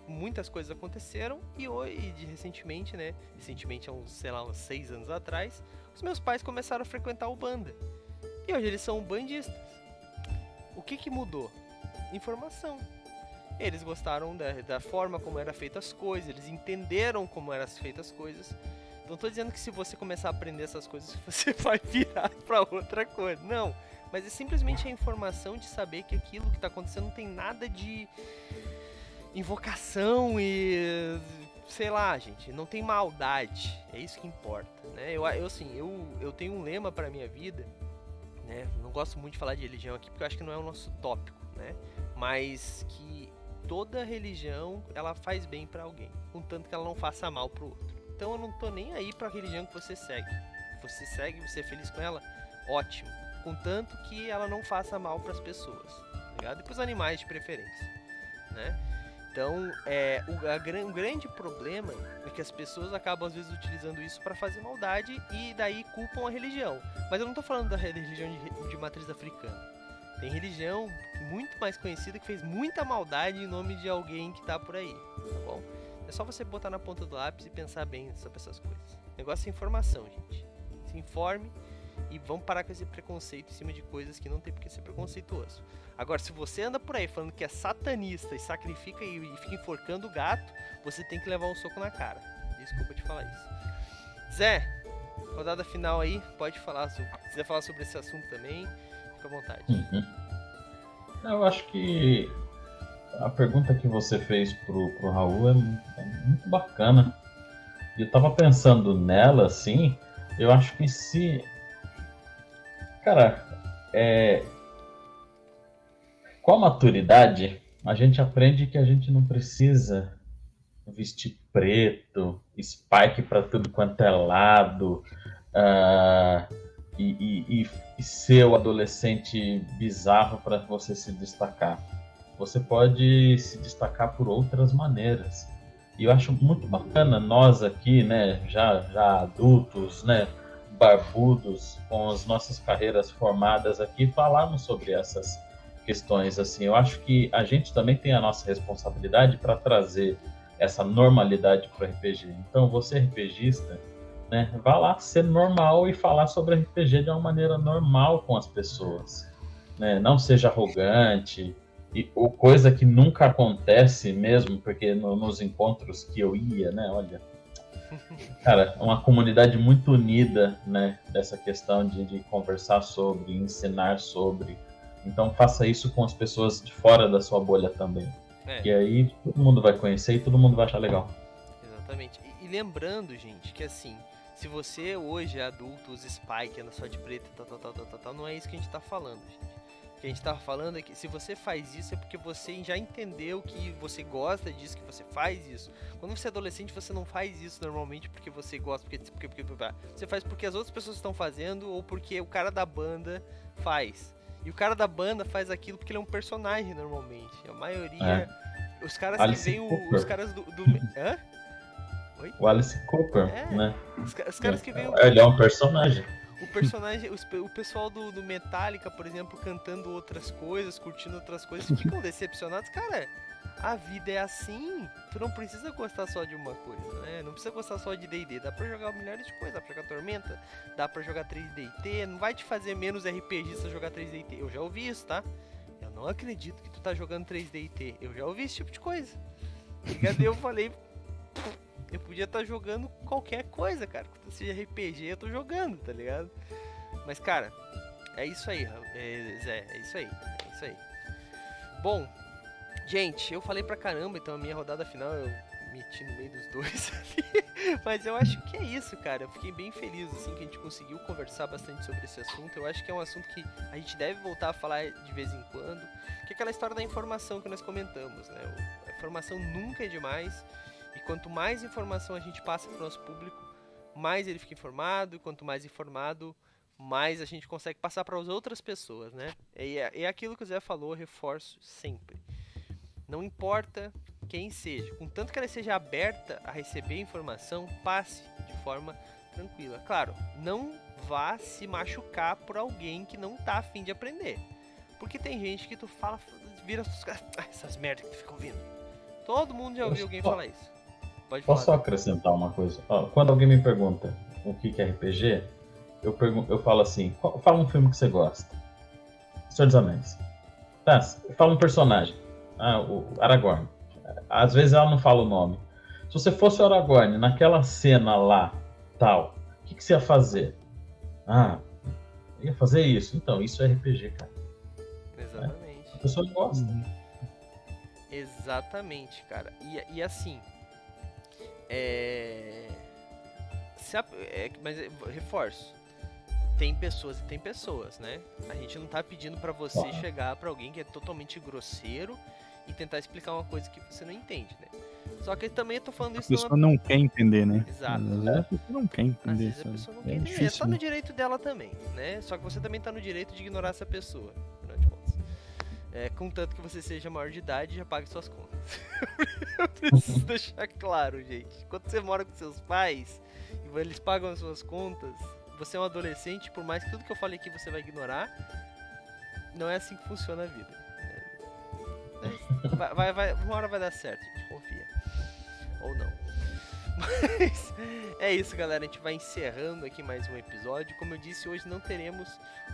Muitas coisas aconteceram. E hoje, recentemente, né? Recentemente, há uns 6 anos atrás, os meus pais começaram a frequentar o Ubanda. E hoje eles são ubandistas. O que mudou? Informação. Eles gostaram da forma como eram feitas as coisas, eles entenderam como eram feitas as coisas. Não tô dizendo que se você começar a aprender essas coisas, você vai virar pra outra coisa. Não. Mas é simplesmente a informação de saber que aquilo que tá acontecendo não tem nada de invocação e... sei lá, gente, não tem maldade. É isso que importa, né? Eu tenho um lema pra minha vida, né? Não gosto muito de falar de religião aqui porque eu acho que não é o nosso tópico, né? Mas que toda religião, ela faz bem pra alguém, contanto que ela não faça mal pro outro. Então eu não tô nem aí pra religião que você segue. Você segue, você é feliz com ela, ótimo. Contanto que ela não faça mal pras pessoas, tá ligado? E pros animais de preferência, né? Então, o grande problema é que as pessoas acabam às vezes utilizando isso pra fazer maldade e daí culpam a religião. Mas eu não tô falando da religião de matriz africana. Tem religião muito mais conhecida que fez muita maldade em nome de alguém que tá por aí, tá bom? É só você botar na ponta do lápis e pensar bem sobre essas coisas. O negócio é informação, gente. Se informe e vamos parar com esse preconceito em cima de coisas que não tem por que ser preconceituoso. Agora, se você anda por aí falando que é satanista e sacrifica e fica enforcando o gato, você tem que levar um soco na cara. Desculpa te falar isso. Zé, rodada final aí, pode falar. Se quiser falar sobre esse assunto também, fica à vontade. Eu acho que a pergunta que você fez pro Raul é muito bacana. E eu tava pensando nela, assim, eu acho que se... Cara, com a maturidade, a gente aprende que a gente não precisa vestir preto, spike pra tudo quanto é lado, e ser o adolescente bizarro para você se destacar. Você pode se destacar por outras maneiras. E eu acho muito bacana nós aqui, né, já adultos, né, barbudos, com as nossas carreiras formadas aqui, falarmos sobre essas questões. Assim, eu acho que a gente também tem a nossa responsabilidade para trazer essa normalidade para o RPG. Então, você RPGista, né, vá lá ser normal e falar sobre RPG de uma maneira normal com as pessoas, né? Não seja arrogante, ou coisa que nunca acontece mesmo, porque nos encontros que eu ia, né, olha, cara, uma comunidade muito unida, né, dessa questão de conversar sobre, ensinar sobre. Então faça isso com as pessoas de fora da sua bolha também. E aí todo mundo vai conhecer e todo mundo vai achar legal. Exatamente. E lembrando, gente, que assim, se você hoje é adulto, usa Spike, anda só de preto, tal, não é isso que a gente tá falando, gente. O que a gente tá falando é que se você faz isso é porque você já entendeu que você gosta disso, que você faz isso. Quando você é adolescente, você não faz isso normalmente porque você gosta, porque você faz porque as outras pessoas estão fazendo ou porque o cara da banda faz. E o cara da banda faz aquilo porque ele é um personagem normalmente. A maioria... Os caras Alice que veem Cooper. os caras do... Hã? Oi? O Alice Cooper, né? Os caras que veem... Ele é um personagem. O personagem, o pessoal do Metallica, por exemplo, cantando outras coisas, curtindo outras coisas, ficam decepcionados. Cara, a vida é assim. Tu não precisa gostar só de uma coisa, né? Não precisa gostar só de D&D. Dá pra jogar milhares de coisas. Dá pra jogar Tormenta, dá pra jogar 3D&T. Não vai te fazer menos RPGista jogar 3D&T. Eu já ouvi isso, tá? Eu não acredito que tu tá jogando 3D&T. Eu já ouvi esse tipo de coisa. E eu falei, eu podia estar jogando qualquer coisa, cara. Se RPG, eu tô jogando, tá ligado? Mas, cara, é isso aí, Zé, é isso aí. Bom, gente, eu falei pra caramba, então a minha rodada final eu meti no meio dos dois ali. Mas eu acho que é isso, cara. Eu fiquei bem feliz, assim, que a gente conseguiu conversar bastante sobre esse assunto. Eu acho que é um assunto que a gente deve voltar a falar de vez em quando. Que é aquela história da informação que nós comentamos, né? A informação nunca é demais. E quanto mais informação a gente passa pro nosso público, mais ele fica informado. E quanto mais informado, mais a gente consegue passar para as outras pessoas, né? É aquilo que o Zé falou, eu reforço sempre. Não importa quem seja, contanto que ela seja aberta a receber informação, passe de forma tranquila. Claro, não vá se machucar por alguém que não tá afim de aprender. Porque tem gente que tu fala, vira essas merdas que tu fica ouvindo. Todo mundo já ouviu alguém falar isso. Pode falar. Posso só acrescentar uma coisa? Quando alguém me pergunta o que é RPG, eu falo assim, fala um filme que você gosta. Senhor dos Anéis. Tá, fala um personagem. O Aragorn. Às vezes ela não fala o nome. Se você fosse o Aragorn naquela cena lá, tal, o que você ia fazer? Eu ia fazer isso. Então, isso é RPG, cara. Exatamente. A pessoa gosta. Exatamente, cara. E assim, mas reforço. Tem pessoas e tem pessoas, né? A gente não tá pedindo pra você chegar pra alguém que é totalmente grosseiro e tentar explicar uma coisa que você não entende, né? Só que também eu tô falando isso... A pessoa não quer entender, né? Exato. Às vezes a pessoa não quer entender. Às vezes a pessoa não quer entender. Difícil, tá no né? direito dela também, né? Só que você também tá no direito de ignorar essa pessoa, afinal de contas. Contanto que você seja maior de idade e já pague suas contas. Eu preciso deixar claro, gente. Quando você mora com seus pais e eles pagam as suas contas, você é um adolescente, por mais que tudo que eu falei aqui você vai ignorar, não é assim que funciona a vida. Uma hora vai dar certo, gente, confia. Ou não. Mas é isso, galera. A gente vai encerrando aqui mais um episódio. Como eu disse, hoje não teremos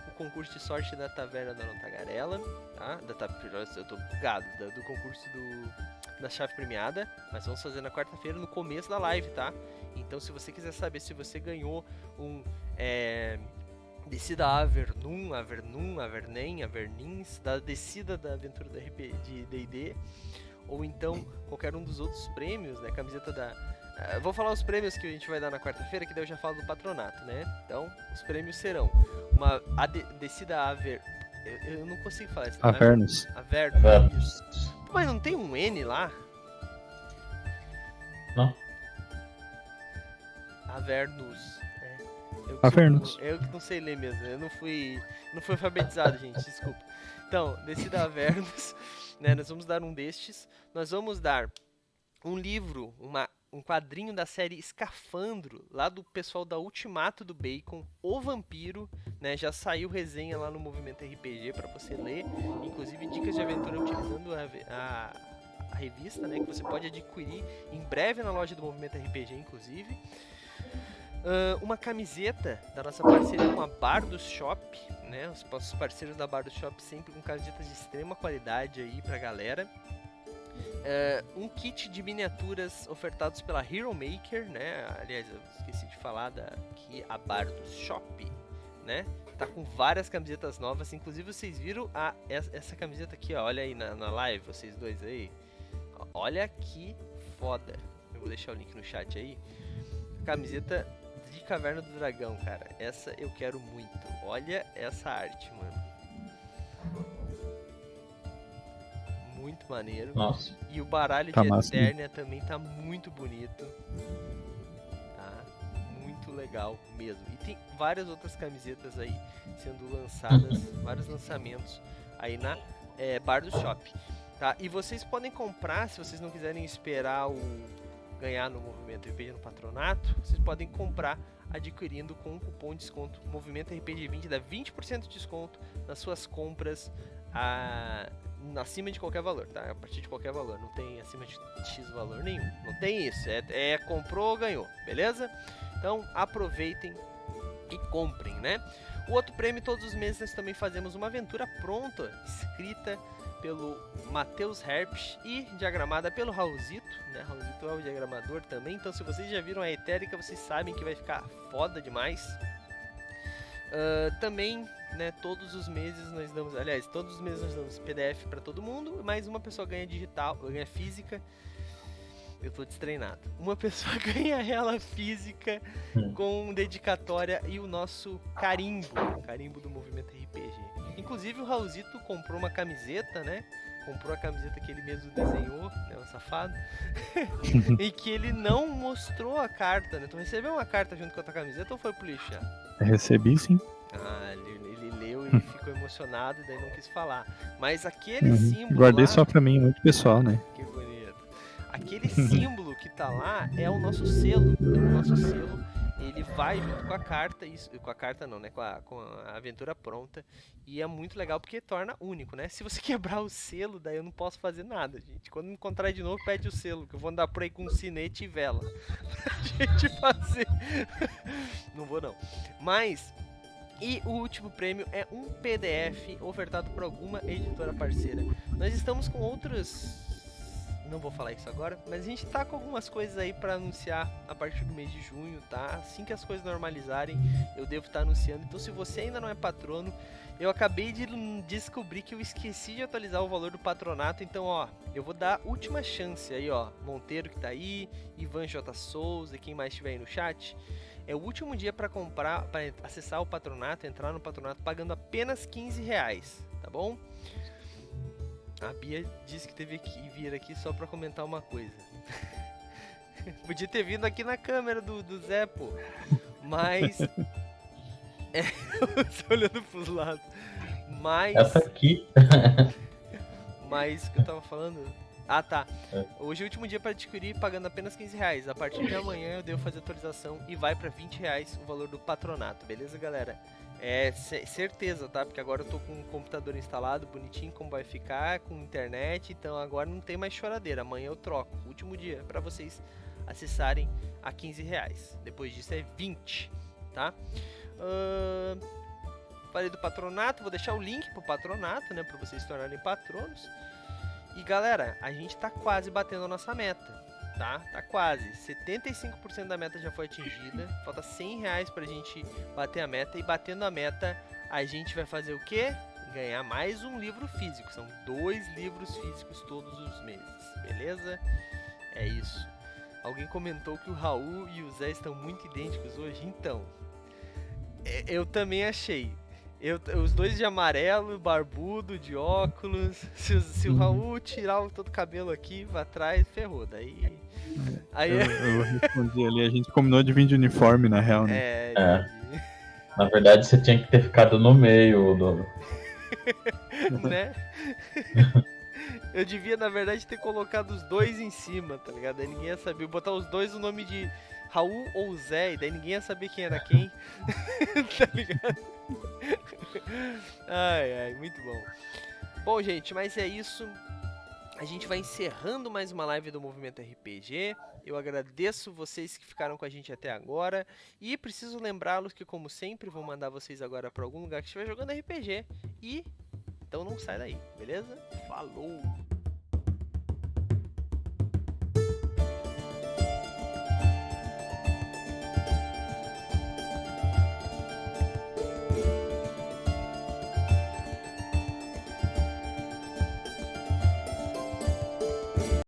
o concurso de sorte da Taverna da Tagarela, tá? Eu tô bugado, do concurso da chave premiada. Mas vamos fazer na quarta-feira, no começo da live, tá? Então, se você quiser saber se você ganhou um descida Avernum, Avernem, Avernins, da descida da aventura do RPG de D&D, ou então qualquer um dos outros prêmios, né? Camiseta da... vou falar os prêmios que a gente vai dar na quarta-feira, que daí eu já falo do patronato, né? Então, os prêmios serão uma descida eu não consigo falar isso. Avernus. Avernus. Mas não tem um N lá? Não. Avernus. Avernus. Eu que não sei ler mesmo. Eu não fui alfabetizado, gente. Desculpa. Então, descida Avernus, né? Nós vamos dar um destes. Nós vamos dar um livro, um quadrinho da série Escafandro, lá do pessoal da Ultimato do Bacon, O Vampiro, né? Já saiu resenha lá no Movimento RPG para você ler, inclusive dicas de aventura utilizando a revista, né? Que você pode adquirir em breve na loja do Movimento RPG, inclusive. Uma camiseta da nossa parceria com a Bardos Shop, né? Os nossos parceiros da Bardos Shop sempre com camisetas de extrema qualidade aí pra galera. Um kit de miniaturas ofertados pela Hero Maker, né? Aliás, eu esqueci de falar que a Bardos Shop, né? Tá com várias camisetas novas, inclusive vocês viram essa camiseta aqui, ó, olha aí na live, vocês dois aí. Olha que foda. Eu vou deixar o link no chat aí. Camiseta de Caverna do Dragão, cara. Essa eu quero muito. Olha essa arte, mano. Muito maneiro. Nossa. E o baralho Tá de massa, Eternia também tá muito bonito. Tá? Muito legal mesmo. E tem várias outras camisetas aí sendo lançadas. Vários lançamentos aí na Bardos Shop. Tá? E vocês podem comprar, se vocês não quiserem esperar ganhar no Movimento RPG no Patronato, vocês podem comprar adquirindo com um cupom de desconto Movimento RPG 20, dá 20% de desconto nas suas compras acima de qualquer valor, tá? A partir de qualquer valor, não tem acima de X valor nenhum, não tem isso, comprou, ganhou, beleza? Então aproveitem e comprem, né? O outro prêmio, todos os meses nós também fazemos uma aventura pronta, escrita pelo Matheus Herpes e diagramada pelo Raulzito, né? Raulzito é o diagramador também, então se vocês já viram a Etérica, vocês sabem que vai ficar foda demais. Também, né, todos os meses nós damos PDF para todo mundo, mas uma pessoa ganha digital, ganha física. Eu tô destreinado. Uma pessoa ganha ela física com dedicatória e o nosso carimbo do Movimento RPG. Inclusive o Raulzito comprou uma camiseta, né? Comprou a camiseta que ele mesmo desenhou, né, o safado. E que ele não mostrou a carta, né? Tu recebeu uma carta junto com a tua camiseta ou foi pro lixo já? Recebi, sim. Ah, ele leu e ficou emocionado e daí não quis falar. Mas aquele símbolo Guardei lá... só pra mim, muito pessoal, né? Que bonito. Aquele símbolo que tá lá é o nosso selo. O nosso selo, ele vai junto com a carta, com a carta não, né? Com a aventura pronta. E é muito legal porque torna único, né? Se você quebrar o selo, daí eu não posso fazer nada, gente. Quando me encontrar de novo, pede o selo, que eu vou andar por aí com um sinete e vela. Pra gente fazer. Não vou não. Mas... E o último prêmio é um PDF ofertado por alguma editora parceira. Nós estamos com outros... Não vou falar isso agora, mas a gente tá com algumas coisas aí pra anunciar a partir do mês de junho, tá? Assim que as coisas normalizarem, eu devo estar anunciando. Então se você ainda não é patrono, eu acabei de descobrir que eu esqueci de atualizar o valor do patronato. Então, ó, eu vou dar a última chance aí, ó. Monteiro que tá aí, Ivan J. Souza, quem mais estiver aí no chat. É o último dia para comprar, para acessar o patronato, entrar no patronato pagando apenas R$15, tá bom? A Bia disse que teve que vir aqui só pra comentar uma coisa. Podia ter vindo aqui na câmera do Zé, pô. Mas... tô olhando pros lados. Mas... Essa aqui. Mas, o que eu tava falando... Ah, tá. Hoje é o último dia para adquirir pagando apenas R$15. A partir de amanhã eu devo fazer atualização e vai pra R$20 o valor do patronato. Beleza, galera? É certeza, tá? Porque agora eu tô com o computador instalado, bonitinho, como vai ficar, com internet. Então agora não tem mais choradeira. Amanhã eu troco. Último dia para vocês acessarem a R$15. Depois disso é 20, tá? Falei do patronato. Vou deixar o link pro patronato, né? Para vocês se tornarem patronos. E galera, a gente tá quase batendo a nossa meta, tá? Tá quase. 75% da meta já foi atingida. Falta R$100 pra gente bater a meta. E batendo a meta, a gente vai fazer o quê? Ganhar mais um livro físico. São 2 livros físicos todos os meses, beleza? É isso. Alguém comentou que o Raul e o Zé estão muito idênticos hoje. Então, eu também achei. Os dois de amarelo, barbudo, de óculos. Se o Raul tirar todo o cabelo aqui, vai atrás, ferrou. Daí. Eu respondi ali, a gente combinou de vir de uniforme, na real, né? Na verdade, você tinha que ter ficado no meio do. Né? Eu devia, na verdade, ter colocado os dois em cima, tá ligado? Aí ninguém ia saber. Botar os dois o nome de Raul ou Zé, e daí ninguém ia saber quem era quem. Tá ligado? Ai, muito bom. Bom, gente, mas é isso. A gente vai encerrando mais uma live do Movimento RPG. Eu agradeço vocês que ficaram com a gente até agora. E preciso lembrá-los que, como sempre, vou mandar vocês agora para algum lugar que estiver jogando RPG. E então não sai daí, beleza? Falou!